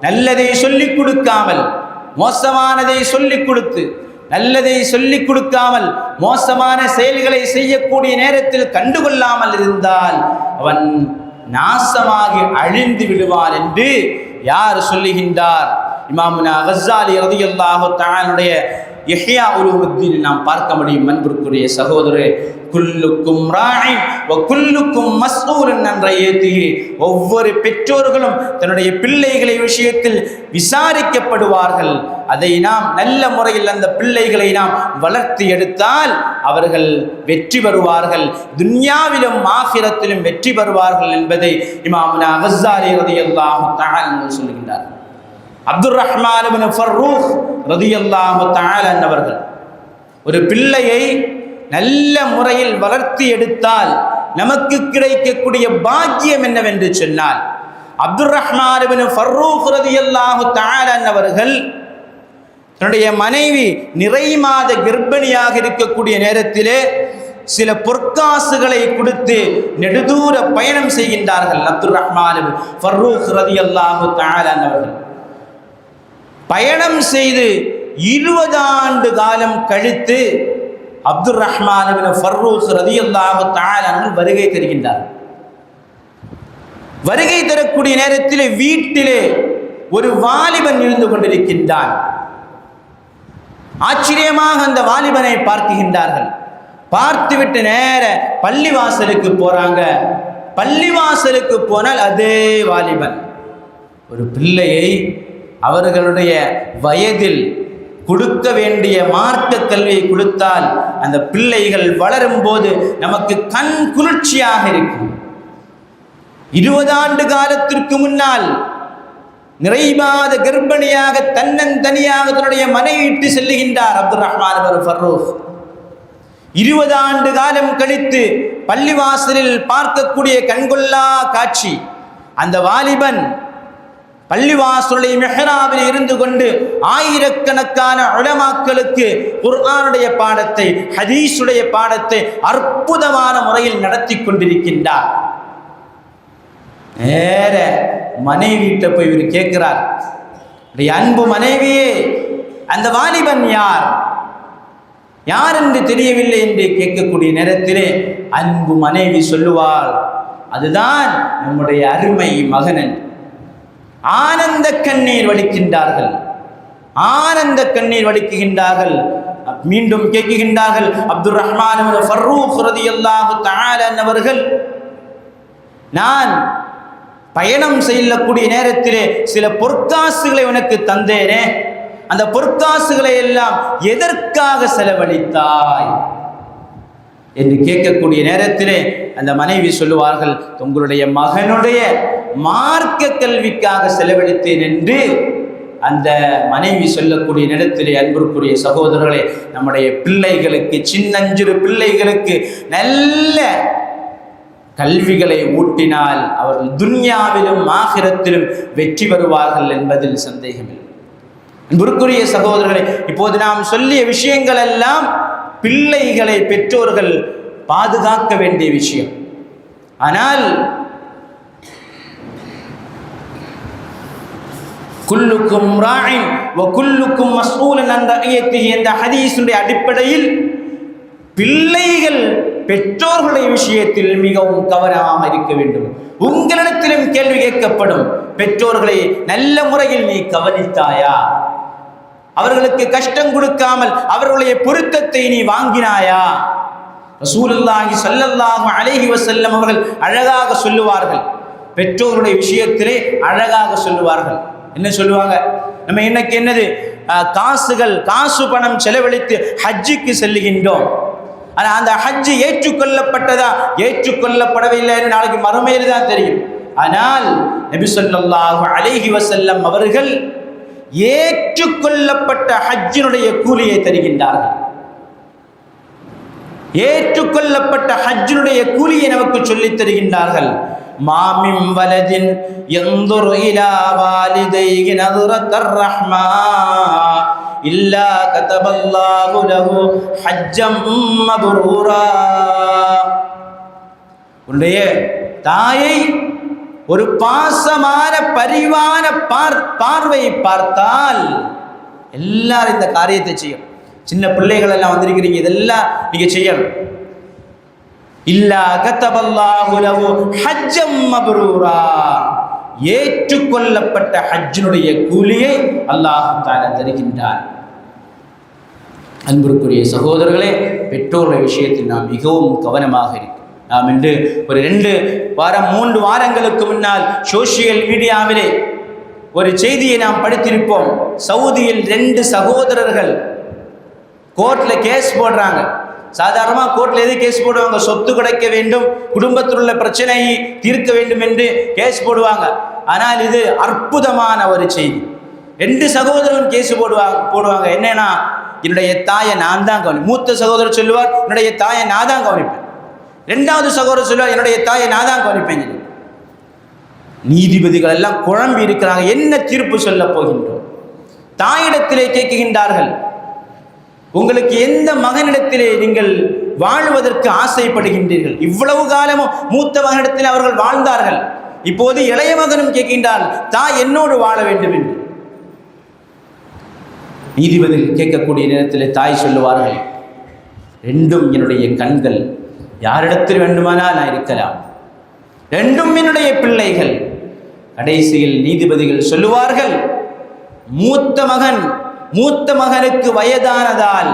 நல்லதை சொல்லிக் கொடுக்காமல் மோசமானதை சொல்லிக் கொடுத்து, நல்லதை சொல்லிக் கொடுக்காமல் மோசமான செயல்களை செய்யக்கூடிய நேரத்தில் கண்டுகொள்ளாமல் இருந்தால் அவன் நாசமாகி அழிந்து விடுவான் என்று யார் சொல்லுகின்றார்? இமாமுனா கஸ்ஸாலி ரலியல்லாஹு தஆலாவுடைய இஹ்யா உலூமுத்தீன் நாம் பார்க்க முடியும். அன்பிற்குரிய சகோதரரே, குல்லுக்கும் ராஇன் வ குல்லுக்கும் மஸ்ஊலுன் அன் ரஅயத்திஹி. ஒவ்வொரு பெற்றோர்களும் தன்னுடைய பிள்ளைகளை விஷயத்தில் விசாரிக்கப்படுவார்கள். அதை நாம் நல்ல முறையில் அந்த பிள்ளைகளை நாம் வளர்த்து எடுத்தால் அவர்கள் வெற்றி பெறுவார்கள், துன்யாவிலும் ஆখিরাத்திலும் வெற்றி பெறுவார்கள் என்பதை இமாமுனா கஸ்ஸாலி ரலியல்லாஹு தஆலா சொல்லுகின்றார். அப்துர் ரஹ்மான் இப்னு ஃபர்ரூக் ரலியல்லாஹு தஆலா அவர்கள் ஒரு பிள்ளையை நல்ல முறையில் வளர்த்தி எடுத்தால் நமக்கு கிடைக்கக்கூடிய பாக்கியம் என்னவென்று சொன்னால், அப்துர் ரஹ்மான் இப்னு ஃபர்ரூக் ரலியல்லாஹு தஆலா அவர்கள் தன்னுடைய மனைவி நிறை மாத கர்ப்பிணியாக இருக்கக்கூடிய நேரத்திலே சில பொற்காசுகளை கொடுத்து நெடுதூர பயணம் செய்கின்றார்கள். அப்துர் ரஹ்மான் இப்னு ஃபர்ரூக் ரலியல்லாஹு தஆலா அவர்கள் பயணம் செய்து 20 ஆண்டு காலம் கழித்து அப்துர் ரஹ்மான் இப்னு ஃபர்ரூக் ரலியல்லாஹு தஆலா வருகை தருகின்றார். வருகை தரக்கூடிய நேரத்தில் வீட்டிலே ஒரு வாலிபன் இருந்து கொண்டிருக்கின்றான். ஆச்சரியமாக அந்த வாலிபனை பார்க்குகின்றார்கள். பார்த்துவிட்டு நேர பள்ளிவாசலுக்கு போறாங்க. பள்ளிவாசலுக்கு போனால் அதே வாலிபன் ஒரு பிள்ளையை அவர்களுடைய வயதில் கொடுக்க வேண்டிய மார்க்க கல்வியை கொடுத்தால் அந்த பிள்ளைகள் வளரும் போது நமக்கு கண் குளிர்ச்சியாக இருக்கும். 20 ஆண்டு காலத்திற்கு முன்னால் நிறைமாத கர்ப்பிணியாக தன்னந்தனியாக தன்னுடைய மனைவிட்டு செல்லுகின்றார் அப்துல் ரஹ்மான் இப்னு ஃபர்ரூக். 20 ஆண்டு காலம் கழித்து பள்ளிவாசலில் பார்க்கக்கூடிய கண்கொள்ளா காட்சி. அந்த வாலிபன் பள்ளிவாசலுடைய மெஹ்ராபில் இருந்து கொண்டு ஆயிரக்கணக்கான உலமாக்களுக்கு குர்ஆனுடைய பாடத்தை, ஹதீஸுடைய பாடத்தை அற்புதமான முறையில் நடத்தி கொண்டிருக்கின்றார். நேர மனைவிட்ட போய் இவர் கேட்கிறார், அன்பு மனைவியே, அந்த வாலிபன் யார் யார் என்று தெரியவில்லை என்று கேட்கக்கூடிய நேரத்திலே அன்பு மனைவி சொல்லுவாள், அதுதான் நம்முடைய அருமை மகனன். ஆனந்த கண்ணீர் வடிக்கின்றார்கள், ஆனந்த கண்ணீர் வடிக்குகின்றார்கள். மீண்டும் கேட்குகின்றார்கள், அப்துல் ரஹ்மான் இப்னு ஃபர்ரூக் ரலியல்லாஹு தஆலா அவர்கள், நான் பயணம் செய்யக்கூடிய நேரத்திலே சில பொற்காசுகளை உனக்கு தந்தேனே, அந்த பொற்காசுகளை எல்லாம் எதற்காக செலவழித்தாய் என்று கேட்கக்கூடிய நேரத்திலே அந்த மனைவி சொல்லுவார்கள், உங்களுடைய மகனுடைய மார்க்க கல்விக்காக செலவழித்தேன் என்று அந்த மனைவி சொல்லக்கூடிய நேரத்திலே அன்பிற்குரிய சகோதரர்களே, நம்முடைய பிள்ளைகளுக்கு, சின்னஞ்சிறு பிள்ளைகளுக்கு நல்ல கல்விகளை ஊட்டினால் அவர்கள் துன்யாவிலும் ஆகிரத்திலும் வெற்றி பெறுவார்கள் என்பதில் சந்தேகமில்லை. அன்பிற்குரிய சகோதரர்களே, இப்போது நாம் சொல்லிய விஷயங்கள் எல்லாம் பிள்ளைகளை பெற்றோர்கள் பாதுகாக்க வேண்டிய விஷயம். ஆனால் குல்லுக்கும் ராயின் வ குல்லுக்கும் மஸ்ஊலன் அன் ரஅய்யத்திஹி என்ற ஹதீஸுடைய அடிப்படையில் பிள்ளைகள் பெற்றோர்களுடைய விஷயத்தில் மிகவும் கவனமாக இருக்க வேண்டும். உங்களிடத்திலும் கேள்வி கேட்கப்படும், பெற்றோர்களை நல்ல முறையில் நீ கவனித்தாயா? அவர்களுக்கு கஷ்டம் கொடுக்காமல் அவர்களுடைய பொருத்தத்தை நீ வாங்கினாயா? ரசூலுல்லாஹி ஸல்லல்லாஹு அலைஹி வஸல்லம் அவர்கள் அழகாக சொல்லுவார்கள், பெற்றோருடைய விஷயத்திலே அழகாக சொல்லுவார்கள். என்ன சொல்லுவாங்க? நம்ம இன்னைக்கு என்னது காசு பணம் செலவழித்து ஹஜ்ஜுக்கு செல்லுகின்றோம். ஆனால் அந்த ஹஜ்ஜு ஏற்றுக்கொள்ளப்பட்டதா ஏற்றுக்கொள்ளப்படவில்லை என்று நாளைக்கு மறுமையில் தான் தெரியும். ஆனால் நபி ஸல்லல்லாஹு அலைஹி வஸல்லம் அவர்கள் ஏற்றுக்கொள்ளப்பட்ட ஹஜ்ஜினுடைய கூலியை தருகின்றார்கள். ஏற்றுக்கொள்ளப்பட்ட ஹஜ்ஜினுடைய கூலியை நமக்கு சொல்லித் தருகின்றார்கள். மாமின் வலதின் யன்துரு இலா வாலிதைஹி நதுரத்தர் ரஹ்மா இல்லா கதபல்லாஹு லஹு ஹஜ்ஜம் மப்ரூரா. உன்னுடைய தாயை ஒரு பாசமான பரிவான பார்வை பார்த்தால் எல்லாரும் இந்த காரியத்தை செய்யும். சின்ன பிள்ளைகள் எல்லாம் வந்திருக்கிறீங்க, இதெல்லாம் நீங்க செய்யணும். இல்லா கதபல்லாஹு லஹு ஹஜ்ஜம் மப்ரூரா, ஏற்றுக்கொள்ளப்பட்ட ஹஜ்ஜினுடைய கூலியை அல்லாஹ் தஆலா தருகின்றார். அன்பிற்குரிய சகோதரர்களே, பெற்றோருடைய விஷயத்தில் நாம் மிகவும் கவனமாக இருக்கும். நாம் இன்று ஒரு 2 வாரம் 3 வாரங்களுக்கு முன்னால் சோசியல் மீடியாவிலே ஒரு செய்தியை நாம் படித்திருப்போம். சவுதியில் 2 சகோதரர்கள் கோர்ட்டில் கேஸ் போடுறாங்க. சாதாரணமாக கோர்ட்டில் எது கேஸ் போடுவாங்க? சொத்து கிடைக்க வேண்டும், குடும்பத்தில் உள்ள பிரச்சனையை தீர்க்க வேண்டும் என்று கேஸ் போடுவாங்க. ஆனால் இது அற்புதமான ஒரு செய்தி. 2 சகோதரர்கள் கேஸ் போடுவாங்க. என்னன்னா, என்னுடைய தாயை நான் தான் கவனிப்பேன். மூத்த சகோதரர் சொல்லுவார், என்னுடைய தாயை நான் தான் கவனிப்பேன். 2வது சகோதரர் சொல்லுவார், என்னுடைய தாயை நான் தான் கவனிப்பேன். நீதிபதிகள் எல்லாம் குழம்பி இருக்கிறாங்க, என்ன தீர்ப்பு சொல்ல போகின்றோம்? தாயிடத்திலே கேட்கின்றார்கள், உங்களுக்கு எந்த மகனிடத்திலே நீங்கள் வாழ்வதற்கு ஆசைப்படுகின்றீர்கள்? இவ்வளவு காலமும் மூத்த மகனிடத்தில் அவர்கள் வாழ்ந்தார்கள். இப்போது இளைய மகனும் கேட்கின்றார், தாய் என்னோடு வாழ வேண்டும் என்று. நீதிபதிகள் கேட்கக்கூடிய நேரத்தில் தாய் சொல்லுவார்கள், 2ம் என்னுடைய கண்கள், யாரிடத்தில் வேண்டுமானால் நான் இருக்கலாம், 2ம் என்னுடைய பிள்ளைகள். கடைசியில் நீதிபதிகள் சொல்லுவார்கள், மூத்த மகன் மூத்த மகனுக்கு வயதானதால்,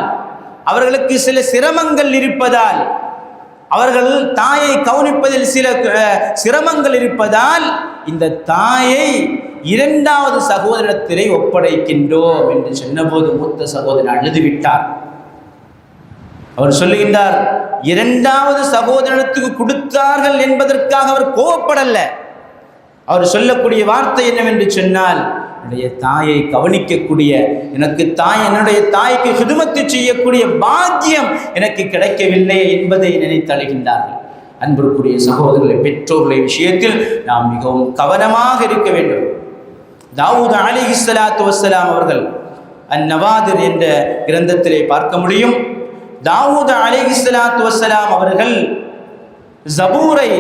அவர்களுக்கு சில சிரமங்கள் இருப்பதால், அவர்கள் தாயை கவனிப்பதில் சில சிரமங்கள் இருப்பதால் இந்த தாயை இரண்டாவது சகோதரத்திலே ஒப்படைக்கின்றோம் என்று சொன்னபோது மூத்த சகோதரன் அழுதுவிட்டார். அவர் சொல்லுகின்றார், இரண்டாவது சகோதரனுக்கு கொடுத்தார்கள் என்பதற்காக அவர் கோபப்படல. அவர் சொல்லக்கூடிய வார்த்தை என்னவென்று சொன்னால், என்னுடைய தாயை கவனிக்கக்கூடிய, என்னுடைய தாய்க்கு ஹிதுமத்து செய்யக்கூடிய பாக்கியம் எனக்கு கிடைக்கவில்லை என்பதை நினைத்தழுகின்றார்கள். அன்பிற்குரிய சகோதரர்களை, பெற்றோர்களுடைய விஷயத்தில் நாம் மிகவும் கவனமாக இருக்க வேண்டும். தாவூத் அலைஹிஸ்ஸலாத்து வஸ்ஸலாம் அவர்கள் அந்நவாதிர் என்ற கிரந்தத்திலே பார்க்க முடியும். தாவூத் அலைஹிஸ்ஸலாத்து வஸ்ஸலாம் அவர்கள் ஜபூரை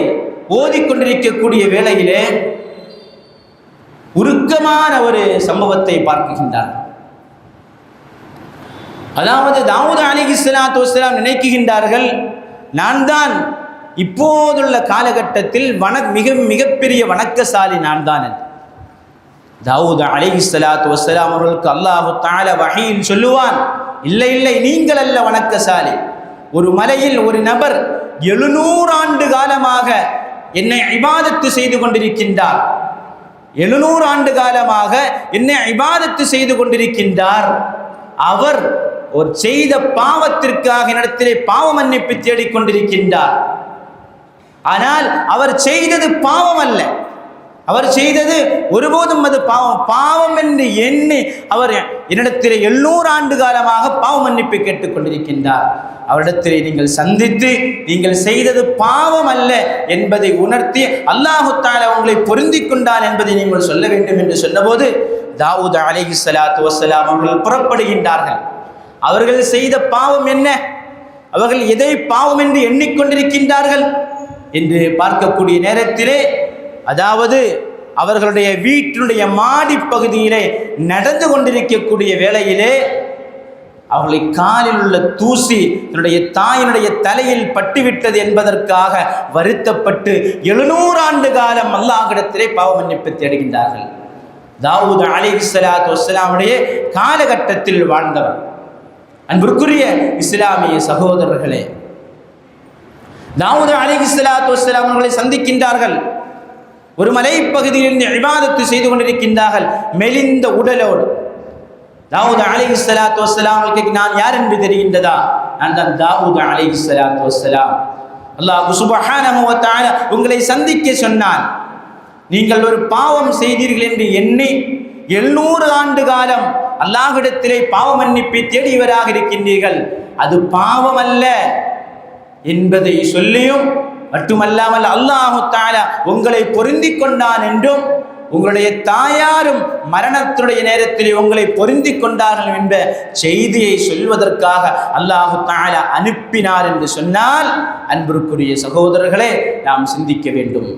ஓதிக்கொண்டிருக்கக்கூடிய வேளையிலே உருக்கமான ஒரு சம்பவத்தை பார்க்கின்றார். அதாவது தாவூத் அலைஹிஸ்ஸலாத்து வஸ்ஸலாம் நினைக்கின்றார்கள், நான் தான் இப்போதுள்ள காலகட்டத்தில் மிகப்பெரிய வணக்கசாலி நான் தான். தாவூத் அலைஹிஸ்ஸலாத்து வஸ்ஸலாம் அவர்களுக்கு அல்லாஹு தஆலா வஹீயில் சொல்லுவான், இல்லை இல்லை, நீங்கள் அல்ல வணக்கசாலி. ஒரு மலையில் ஒரு நபர் 700 ஆண்டு காலமாக என்னை இபாதத்து செய்து கொண்டிருக்கின்றார். 700 ஆண்டு காலமாக என்னை இபாதத்து செய்து கொண்டிருக்கின்றார். அவர் ஒரு செய்த பாவத்திற்காக என்னிடத்திலே பாவ மன்னிப்பு தேடிக்கொண்டிருக்கின்றார். ஆனால் அவர் செய்தது பாவம் அல்ல, அவர் செய்தது ஒருபோதும் அது பாவம் என்று எண்ணி அவர் என்னிடத்திலே 700 ஆண்டு காலமாக பாவ மன்னிப்பு கேட்டுக்கொண்டிருக்கின்றார். அவரிடத்திலே நீங்கள் சந்தித்து நீங்கள் செய்தது பாவம் அல்ல என்பதை உணர்த்தி அல்லாஹு தஆலா உங்களை பொருந்திக் கொண்டான் என்பதை நீங்கள் சொல்ல வேண்டும் என்று சொன்னபோது தாவூத் அலைஹிஸ்ஸலாத்து வஸ்ஸலாம் அவர்கள் புறப்படுகின்றார்கள். அவர்கள் செய்த பாவம் என்ன, அவர்கள் எதை பாவம் என்று எண்ணிக்கொண்டிருக்கின்றார்கள் என்று பார்க்கக்கூடிய நேரத்திலே, அதாவது அவர்களுடைய வீட்டினுடைய மாடி பகுதியிலே நடந்து கொண்டிருக்கக்கூடிய வேளையிலே அவர்களை காலில் உள்ள தூசி தன்னுடைய தாயினுடைய தலையில் பட்டுவிட்டது என்பதற்காக வருத்தப்பட்டு 700 ஆண்டு காலம் அல்லாஹ்விடத்திலே பாவ மன்னிப்பு தேடுகின்றார்கள். தாவூத் அலைஹிஸ்ஸலாத்து வஸ்ஸலாமுடைய காலகட்டத்தில் வாழ்ந்தவர். அன்பிற்குரிய இஸ்லாமிய சகோதரர்களே, தாவூத் அலைஹிஸ்ஸலாத்து வஸ்ஸலாம் அவர்களை சந்திக்கின்றார்கள். ஒரு மலைப்பகுதியில் இபாதத்து செய்து கொண்டிருக்கின்றார்கள், மெலிந்த உடலோடு. தாவூத் அலைஹிஸ்ஸலாத்து வஸ்ஸலாம் அவர்களுக்கு நான் யார் என்று தெரிகின்றதா? நான் தான் தாவூத் அலைஹிஸ்ஸலாத்து வஸ்ஸலாம். அல்லாஹ் சுப்ஹானஹு வ தஆலா உங்களை சந்திக்க சொன்னான். நீங்கள் ஒரு பாவம் செய்தீர்கள் என்று எண்ணி 700 ஆண்டு காலம் அல்லாஹ்விடத்திலே பாவ மன்னிப்பை தேடியவராக இருக்கின்றீர்கள். அது பாவம் அல்ல என்பதை சொல்லியும் மட்டுமல்லாமல் அல்லாஹு தஆலா உங்களை பொருந்திக் கொண்டான் என்றும், உங்களுடைய தாயாரும் மரணத்துடைய நேரத்தில் உங்களை பொருந்திக் கொண்டார்கள் என்ற செய்தியை சொல்வதற்காக அல்லாஹு தஆலா அனுப்பினார் என்று சொன்னால், அன்பிற்குரிய சகோதரர்களே, நாம் சிந்திக்க வேண்டும்.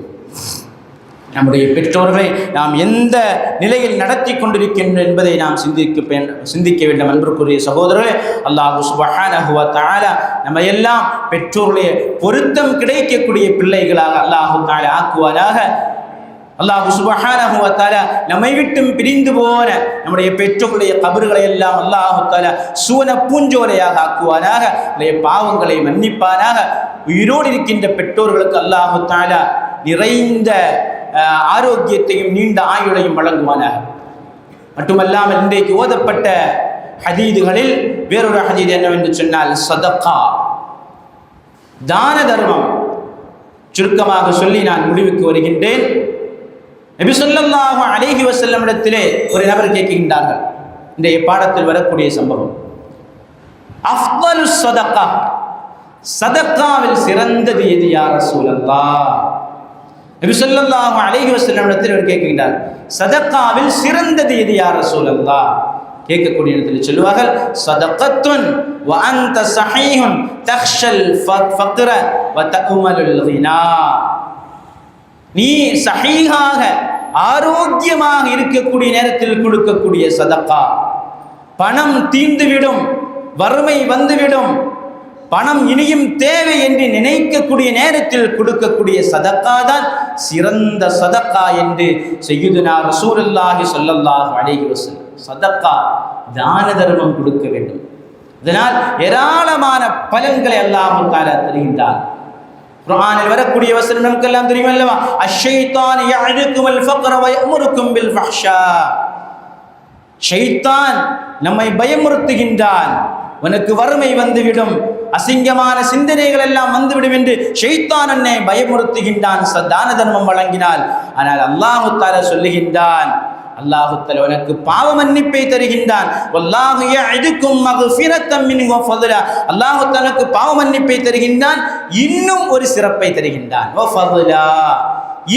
நம்முடைய பெற்றோர்களை நாம் எந்த நிலையில் நடத்தி கொண்டிருக்கின்றோம் என்பதை நாம் சிந்திக்க வேண்டும். அன்பிற்குரிய சகோதரர்களே, அல்லாஹ் சுப்ஹானஹு வ தஆலா நம்ம எல்லாம் பெற்றோருடைய பொருத்தம் கிடைக்கக்கூடிய பிள்ளைகளாக அல்லாஹ் தஆலா ஆக்குவாராக. அல்லாஹ் சுப்ஹானஹு வ தஆலா நம்மை விட்டும் பிரிந்து போன நம்முடைய பெற்றோருடைய கபர்களை எல்லாம் அல்லாஹ் தஆலா சூன பூஞ்சோலையாக ஆக்குவாராக. நம்முடைய பாவங்களை மன்னிப்பாராக. உயிரோடு இருக்கின்ற பெற்றோர்களுக்கு அல்லாஹ் தஆலா நிறைந்த ஆரோக்கியத்தையும் நீண்ட ஆயுளையும் வழங்குவானாக. மட்டுமல்லாமல் இன்றைக்கு ஓதப்பட்ட ஹதீதுகளில் வேறொரு ஹதீது என்னவென்று சொன்னால் சதகா, தான தர்மம். சுருக்கமாக சொல்லி நான் முடிவுக்கு வருகின்றேன். நபி ஸல்லல்லாஹு அலைஹி வஸல்லம் இடத்திலே ஒரு நபர் கேட்கின்றார்கள். இன்றைய பாடத்தில் வரக்கூடிய சம்பவம். அஃதலு சதகா, சதகாவில் சிறந்தது எது யா ரசூலல்லாஹ்? நபி ஸல்லல்லாஹு அலைஹி வஸல்லம் இடத்தில் அவர் கேட்கின்றார், சதகாவில் சிறந்தது எது யா ரசூலல்லாஹ்? கேட்கக்கூடிய இடத்தில் சொல்லுவார்கள், சதகத்துன் வ அன்த ஸஹீஹுன் தக்ஷல் ஃபக்ர வ தஅமலுல் கினா. நீ சஹீஹாக ஆரோக்கியமாக இருக்கக்கூடிய நேரத்தில் கொடுக்கக்கூடிய சதகா. பணம் தீர்ந்துவிடும், வறுமை வந்துவிடும், பணம் இனியும் தேவை என்று நினைக்கக்கூடிய நேரத்தில் கொடுக்கக்கூடிய சதகா தான் சிறந்த சதகா என்று சய்யிதுனா ரசூலுல்லாஹி ஸல்லல்லாஹு அலைஹி வஸல்லம் சதக்கா, தான தர்மம் கொடுக்க வேண்டும். இதனால் ஏராளமான பலன்களை அல்லாஹ் தஆலா தருகின்றார். குர்ஆனில் வரக்கூடிய வசனம் நமக்கெல்லாம் தெரியும் அல்லவா? அஷ்ஷைத்தான் யஅதுகுமுல் ஃபக்ர வ யஅமுருக்கும் பில் ஃபஹ்ஷா. ஷைத்தான் நம்மை பயமுறுத்துகின்றான், உனக்கு வறுமை வந்துவிடும், அசிங்கமான சிந்தனைகள் எல்லாம் வந்துவிடும் என்று ஷைத்தான் என்னை பயமுறுத்துகின்றான் தான தர்மம் வழங்கினால். ஆனால் அல்லாஹ் தஆலா சொல்லுகின்றான், அல்லாஹ் தஆலா உனக்கு பாவ மன்னிப்பை தருகின்றான். வல்லாஹு யஅதுகும் மக்ஃபிரத்தம் மின்ஹு வ ஃபضلا. அல்லாஹ் தஆலாக்கு பாவ மன்னிப்பை தருகின்றான், இன்னும் ஒரு சிறப்பை தருகின்றான். வ ஃபضلا,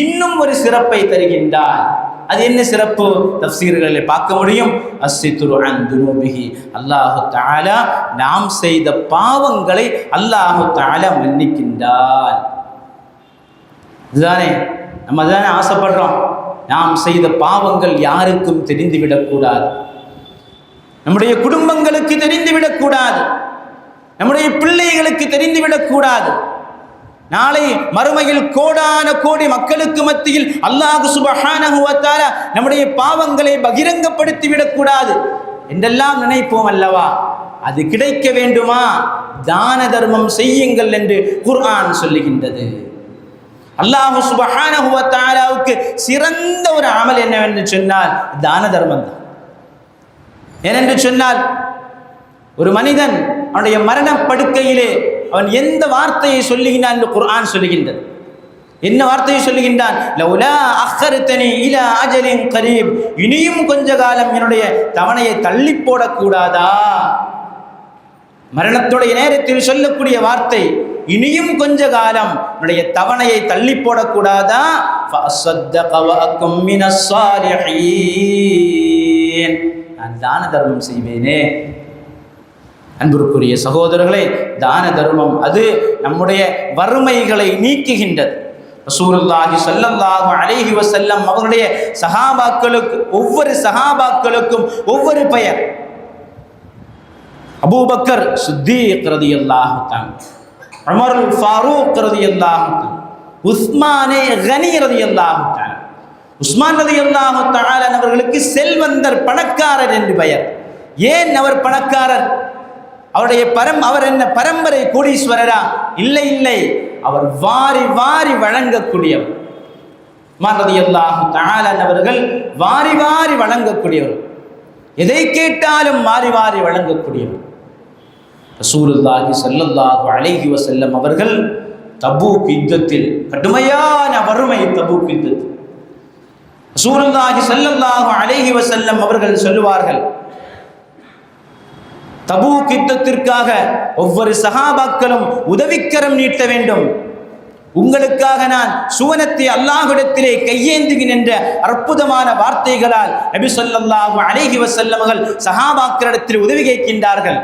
இன்னும் ஒரு சிறப்பை தருகின்றான். அது என்ன சிறப்பு? தஃப்சீர்களில் பார்க்க முடியும். அஸ்ஸித்ரு அன் துனூபிஹி, அல்லாஹ் தஆலா நாம் செய்த பாவங்களை அல்லாஹ் தஆலா மன்னிக்கின்றான். இதுதானே நம்ம தானே ஆசைப்படுறோம், நாம் செய்த பாவங்கள் யாருக்கும் தெரிந்துவிடக்கூடாது, நம்முடைய குடும்பங்களுக்கு தெரிந்துவிடக்கூடாது, நம்முடைய பிள்ளைகளுக்கு தெரிந்துவிடக்கூடாது. நாளை மறுமையில் கோடான கோடி மக்களுக்கு மத்தியில் அல்லாஹ் சுப்ஹானஹு வ தஆலா நம்முடைய பாவங்களை பகிரங்கப்படுத்தி விடக்கூடாது என்றெல்லாம் நினைப்போம் அல்லவா? அது கிடைக்க வேண்டுமா? தான தர்மம் செய்யுங்கள் என்று குர்ஆன் சொல்லுகின்றது. அல்லாஹ் சுப்ஹானஹு வ தஆலாவுக்கு சிறந்த ஒரு அமல் என்னவென்று சொன்னால் தான தர்மம் தான். ஏனென்று சொன்னால் ஒரு மனிதன் அவனுடைய மரண படுக்கையிலே அவன் எந்த வார்த்தையை சொல்லுகின்றான் என்று குர்ஆன் சொல்லுகின்றது. என்ன வார்த்தையை சொல்லுகின்றான்? லௌலா அഖர்தனி இலா அஜலின் கரீப், இனியும் கொஞ்ச காலம் என்னுடைய தவணையை தள்ளி போடக்கூடாதா? மரணத்துடைய நேரத்தில் சொல்லக்கூடிய வார்த்தை, இனியும் கொஞ்ச காலம் என்னுடைய தவணையை தள்ளி போடக்கூடாதா? ஃபஅஸ்ஸதக வ அகும் மினஸ் ஸாலிஹீன், நான் தான தர்மம் செய்வேனே. அன்பிற்குரிய சகோதரர்களே, தான தர்மம் அது நம்முடைய வறுமைகளை நீக்குகின்றது. ரசூலுல்லாஹி ஸல்லல்லாஹு அலைஹி வஸல்லம் அவர்களுடைய சஹாபாக்களுக்கு, ஒவ்வொரு சஹாபாக்களுக்கும் ஒவ்வொரு பெயர். அபூபக்கர் சித்தீக் ரலியல்லாஹு தஆலா, உமர் ஃபாரூக் ரலியல்லாஹு தஆலா, உஸ்மானே கனி ரலியல்லாஹு தஆலா. உஸ்மான் ரலியல்லாஹு தஆலா அவர்களுக்கு செல்வந்தர், பணக்காரர் என்று பெயர். ஏன் அவர் பணக்காரர்? அவர் என்ன பரம்பரை கோடீஸ்வரரா? இல்லை இல்லை, அவர் வாரி வாரி வழங்கக்கூடியவர். உஸ்மான் ரலியல்லாஹு தஆலா அவர்கள் வாரி வாரி வழங்கக்கூடியவர், எதை கேட்டாலும் வாரி வாரி வழங்கக்கூடியவர். ரசூலுல்லாஹி ஸல்லல்லாஹு அலைஹி வஸல்லம் அவர்கள் தபூக் யுத்தத்தில், கடுமையான வறுமை தபூக் யுத்தத்தில், ரசூலுல்லாஹி ஸல்லல்லாஹு அலைஹி வஸல்லம் அவர்கள் சொல்லுவார்கள், தபூக் யுத்தத்திற்காக ஒவ்வொரு சஹாபாக்களும் உதவிக்கரம் நீட்ட வேண்டும், உங்களுக்காக நான் சுவனத்தை அல்லாஹ்விடத்திலே கையேந்துகிறேன் என்ற அற்புதமான வார்த்தைகளால் நபி ஸல்லல்லாஹு அலைஹி வஸல்லம் அவர்கள் சஹாபாக்களிடத்தில் உதவி கேட்கின்றார்கள்.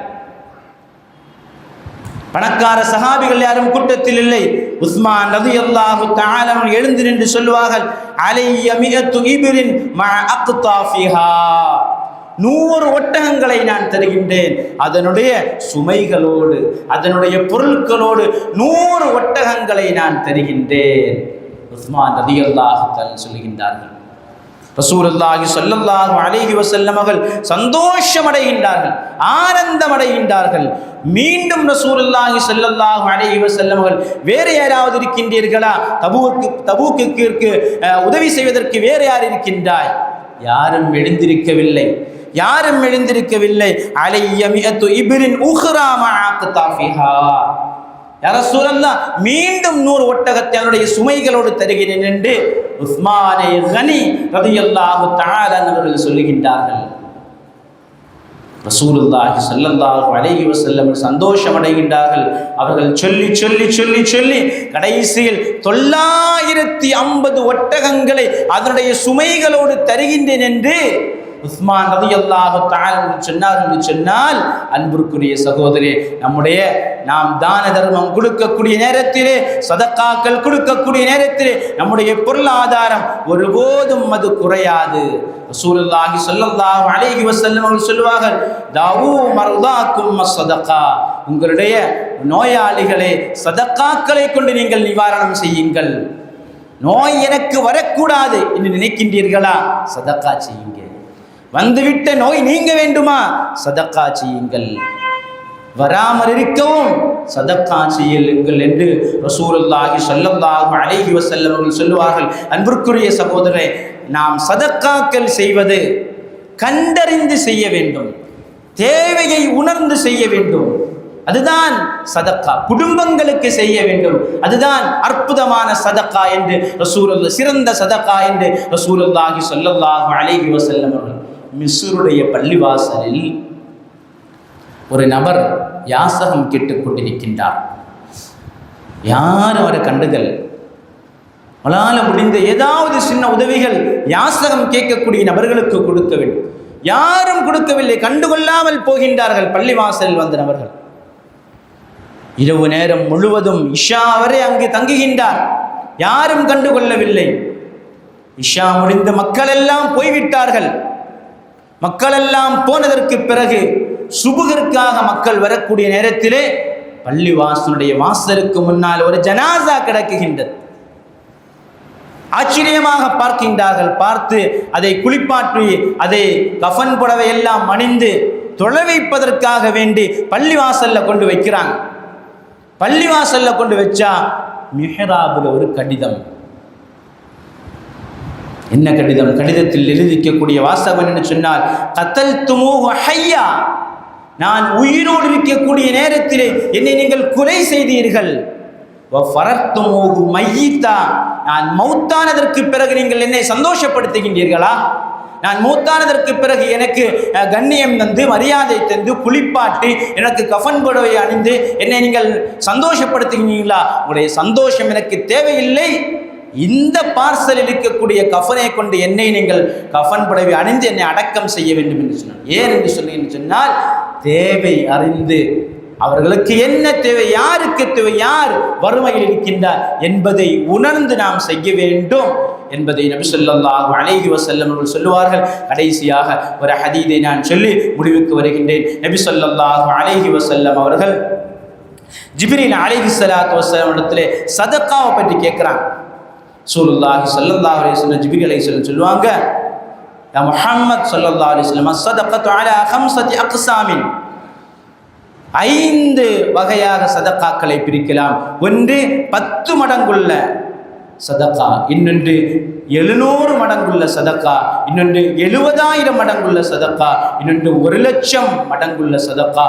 பணக்கார சஹாபிகள் யாரும் கூட்டத்தில் இல்லை. உஸ்மான் ரலியல்லாஹு தஆலா எழுந்து நின்று சொல்வார்கள், அலைய மிஅத்து இப்ரின் மஅ அக்தாஃபிஹா, 100 ஒட்டகங்களை நான் தருகின்றேன், அதனுடைய சுமைகளோடு, அதனுடைய பொருட்களோடு 100 ஒட்டகங்களை நான் தருகின்றேன். உஸ்மான் ரலியல்லாஹு தஆலா சொல்லுகின்றார்கள். ரசூலுல்லாஹி ஸல்லல்லாஹு அலைஹி வஸல்லம் அவர்கள் சந்தோஷம் அடைகின்றார்கள், ஆனந்தம் அடைகின்றார்கள். மீண்டும் ரசூலுல்லாஹி ஸல்லல்லாஹு அலைஹி வஸல்லம் அவர்கள், வேறு யாராவது இருக்கின்றீர்களா? தபூக்குக்கு உதவி செய்வதற்கு வேறு யார் இருக்கின்றாய்? யாரும் எழுந்திருக்கவில்லை, யாரும் எழுந்திருக்கவில்லை. அலைய மிஅத்து இப்ரின் உக்ரா மஅ அக்தாஃபிஹா, யா ரசூலல்லாஹ், மீண்டும் 100 ஒட்டகத்தை அவருடைய சுமைகளோடு தருகிறேன் என்று உஸ்மானே கனி ரலியல்லாஹு தஆலா அவர்கள் சொல்லுகின்றார்கள். ரசூலுல்லாஹி ஸல்லல்லாஹு அலைஹி வஸல்லம் சந்தோஷம் அடைகின்றார்கள். அவர்கள் சொல்லி சொல்லி சொல்லி சொல்லி கடைசியில் 950 ஒட்டகங்களை அதனுடைய சுமைகளோடு தருகின்றேன் என்று உஸ்மான் ரலியல்லாஹு தஆலா சொன்னார் என்று சொன்னால், அன்பிற்குரிய சகோதரே, நாம் தான தர்மம் கொடுக்கக்கூடிய நேரத்திலே, சதக்காக்கள் கொடுக்கக்கூடிய நேரத்திலே நம்முடைய பொருளாதாரம் ஒருபோதும் அது குறையாது. ரசூலுல்லாஹி ஸல்லல்லாஹு அலைஹி வஸல்லம் அவர்கள் சொல்வார்கள், தாவு மர்தாக்கும் ஸதகா, உங்களுடைய நோயாளிகளை சதக்காக்களை கொண்டு நீங்கள் நிவாரணம் செய்யுங்கள். நோய் எனக்கு வரக்கூடாது என்று நினைக்கின்றீர்களா? சதக்கா செய்யுங்க. வந்துவிட்ட நோய் நீங்க வேண்டுமா, சதக்கா செய்யுங்கள். வராமல் இருக்கவும் சதக்கா செய்யுங்கள் என்று ரசூலுல்லாஹி ஸல்லல்லாஹு அலைஹி வஸல்லம் அவர்கள் சொல்லுவார்கள். அன்பிற்குரிய சகோதரரே, நாம் சதக்காக்கள் செய்வது கண்டறிந்து செய்ய வேண்டும், தேவையை உணர்ந்து செய்ய வேண்டும். அதுதான் சதக்கா, குடும்பங்களுக்கு செய்ய வேண்டும். அதுதான் அற்புதமான சதக்கா என்று ரசூலுல்லாஹ், சிறந்த சதக்கா என்று ரசூலுல்லாஹி ஸல்லல்லாஹு அலைஹி வஸல்லம் அவர்கள். மிஸ்ருடைய பள்ளிவாசலில் ஒரு நபர் யாசகம் கேட்டுக் கொண்டிருக்கின்றார். யாரும் அவரை கண்டுகள், அவளால் முடிந்த ஏதாவது சின்ன உதவிகள் யாசகம் கேட்கக்கூடிய நபர்களுக்கு கொடுக்க வேண்டும். யாரும் கொடுக்கவில்லை, கண்டுகொள்ளாமல் போகின்றார்கள். பள்ளிவாசலில் வந்த நபர்கள் இரவு நேரம் முழுவதும் இஷா வரை அங்கு தங்குகின்றார். யாரும் கண்டுகொள்ளவில்லை. இஷா முடிந்த மக்கள் எல்லாம் போய்விட்டார்கள். மக்கள் எல்லாம் போனதற்கு பிறகு சுபுகிற்காக மக்கள் வரக்கூடிய நேரத்திலே பள்ளிவாசலுடைய வாசலுக்கு முன்னால் ஒரு ஜனாசா கிடக்குகின்றது. ஆச்சரியமாக பார்க்கின்றார்கள். பார்த்து அதை குளிப்பாற்றி அதை கஃன் புடவை எல்லாம் அணிந்து தொழ வைப்பதற்காக வேண்டி பள்ளிவாசல்ல கொண்டு வைக்கிறாங்க. பள்ளிவாசல்ல கொண்டு வச்சா மிஹ்ராபில் ஒரு கடிதம். என்ன கடிதம்? கடிதத்தில் எழுதிக்கக்கூடிய வாசகம் என்ன சொன்னால், கத்தல்துமூஹு ஹய்யா, நான் உயிரோடு இருக்கக்கூடிய நேரத்திலே என்னை நீங்கள் கொலை செய்தீர்கள். வஃபரத்துமூஹு மய்யித்தா, நான் மௌத்தானதற்கு பிறகு நீங்கள் என்னை சந்தோஷப்படுத்துகின்றீர்களா? நான் மூத்தானதற்கு பிறகு எனக்கு கண்ணியம் தந்து மரியாதை தந்து குளிப்பாட்டி எனக்கு கஃன் புடவை அணிந்து என்னை நீங்கள் சந்தோஷப்படுத்துகிறீங்களா? உங்களுடைய சந்தோஷம் எனக்கு தேவையில்லை. இந்த பார்சலில் இருக்கக்கூடிய கஃனை கொண்டு என்னை நீங்கள் கஃன் புடவை அணிந்து என்னை அடக்கம் செய்ய வேண்டும் என்று சொன்னார். ஏன் என்று சொன்னால், தேவை அறிந்து அவர்களுக்கு என்ன தேவை, யாருக்கு தேவை, யார் வறுமையில் இருக்கின்றார் என்பதை உணர்ந்து நாம் செய்ய வேண்டும் என்பதை நபி ஸல்லல்லாஹு அலைஹி வஸல்லம் அவர்கள் சொல்லுவார்கள். கடைசியாக ஒரு ஹதீஸை நான் சொல்லி முடிவுக்கு வருகின்றேன். நபி ஸல்லல்லாஹு அலைஹி வஸல்லம் அவர்கள் ஜிப்ரீல் அலைஹிஸ்ஸலாத்து வஸ்ஸலாம் இடத்திலே சதக்காவை பற்றி கேட்குறாங்க. ரசூலுல்லாஹி ஸல்லல்லாஹு அலைஹி வஸல்லம் ஜிப்ரீல் அலைஹிஸ்ஸலாம் சொல்லுவாங்க, யா முஹம்மத் ஸல்லல்லாஹு அலைஹி வஸல்லம் ஸதகத்து அலா ஹம்ஸதி அக்ஸாமின், 5 வகையாக சதக்காக்களை பிரிக்கலாம். ஒன்று 10 மடங்குள்ள சதக்கா, இன்னொன்று 700 மடங்குள்ள சதக்கா, இன்னொன்று 70,000 மடங்குள்ள சதக்கா, இன்னொன்று 1,00,000 மடங்குள்ள சதக்கா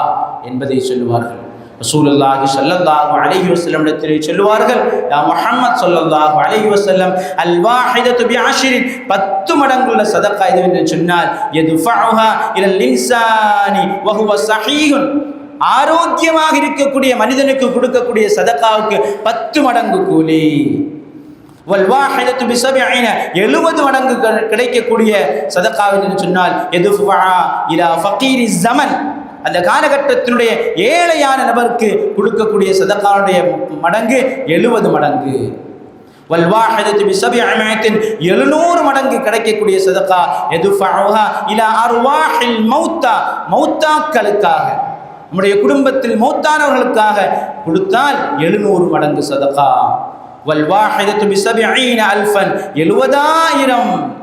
என்பதை சொல்லுவார்கள். ரசூலுல்லாஹி ஸல்லல்லாஹு அலைஹி வஸல்லம் இடத்திலே சொல்லுவார்கள், யா முஹம்மத் ஸல்லல்லாஹு அலைஹி வஸல்லம் அல் வாஹிதத்து பி10, 10 மடங்குள்ள சதக்கா இது என்று சொன்னால், யதுஃபஉஹா இலல் இன்சானி வஹுவ ஸஹீஹுன், ஆரோக்கியமாக இருக்கக்கூடிய மனிதனுக்கு கொடுக்கக்கூடிய சதக்காவுக்கு 10 மடங்கு கூலி. வல் வாஹிதத்து பி70, 70 மடங்கு கிடைக்கக்கூடிய சதக்கா என்று சொன்னால், யதுஃபா இலா ஃபகீரி ஸமன், அந்த காலகட்டத்தினுடைய ஏழையான நபருக்கு கொடுக்கக்கூடிய சதக்காவுடைய மடங்கு 70 மடங்கு. வல் வாஹிதத்து பி700, 700 மடங்கு கிடைக்கக்கூடிய சதக்கா யதுஃபஉஹா இலா அர்வாஹில் மௌத்தா, மௌத்தாக்களுக்காக, நம்முடைய குடும்பத்தில் மௌத்தானவர்களுக்காக கொடுத்தால் 700 மடங்கு சதக்கா. வல் வாஹிதத்து பி70 அல்ஃபன், 70,000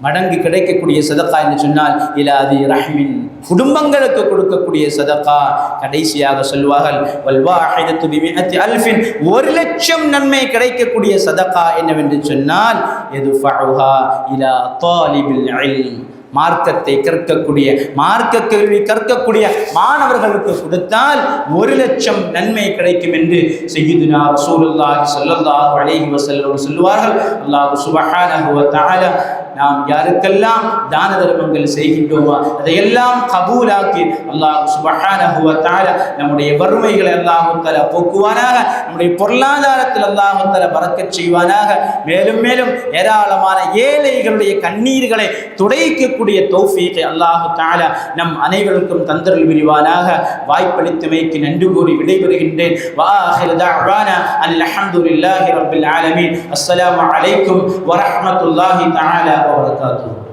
மடங்கு கிடைக்கக்கூடிய சதக்கா என்று சொன்னால், இலாதி ரஹ்மின், குடும்பங்களுக்கு கொடுக்கக்கூடிய சதக்கா. கடைசியாக சொல்வார்கள், வல் வாஹிதத்து பி100 அல்ஃபின், 1,00,000 நன்மை கிடைக்கக்கூடிய சதக்கா என்னவென்று சொன்னால், யதுஃபஉஹா இலா தாலிபில் இல்ம், மார்க்கத்தை கற்கக்கூடிய, மார்க்க கேள்வி கற்கக்கூடிய மாணவர்களுக்கு கொடுத்தால் 1,00,000 நன்மை கிடைக்கும் என்று சய்யிதுனா ரசூலுல்லாஹி ஸல்லல்லாஹு அலைஹி வஸல்லம் சொல்லுவார்கள். அல்லாஹ் சுப்ஹானஹு வ தஆலா நாம் யாருக்கெல்லாம் தான தர்மங்கள் செய்கின்றோமோ அதையெல்லாம் கபூலாக்கி அல்லாஹ் சுப்ஹானஹு வ தஆலா நம்முடைய வறுமைகளை அல்லாஹ் தஆலா போக்குவானாக, நம்முடைய பொருளாதாரத்தில் அல்லாஹ் தஆலா பரக்கத் செய்வானாக. மேலும் மேலும் ஏராளமான ஏழைகளுடைய கண்ணீர்களை துடைக்கக்கூடிய தௌஃபீகை அல்லாஹ் தஆலா நம் அனைவருக்கும் தந்தருள் புரிவானாக. வாய்ப்பளித்தமைக்கு நன்றி கூறி விடைபெறுகின்றேன். வ ஆகிரு தஅவானா அல்ஹம்துலில்லாஹி ரப்பில் ஆலமீன். அஸ்ஸலாமு அலைக்கும் வ ரஹ்மத்துல்லாஹி தஆலா وبركاته.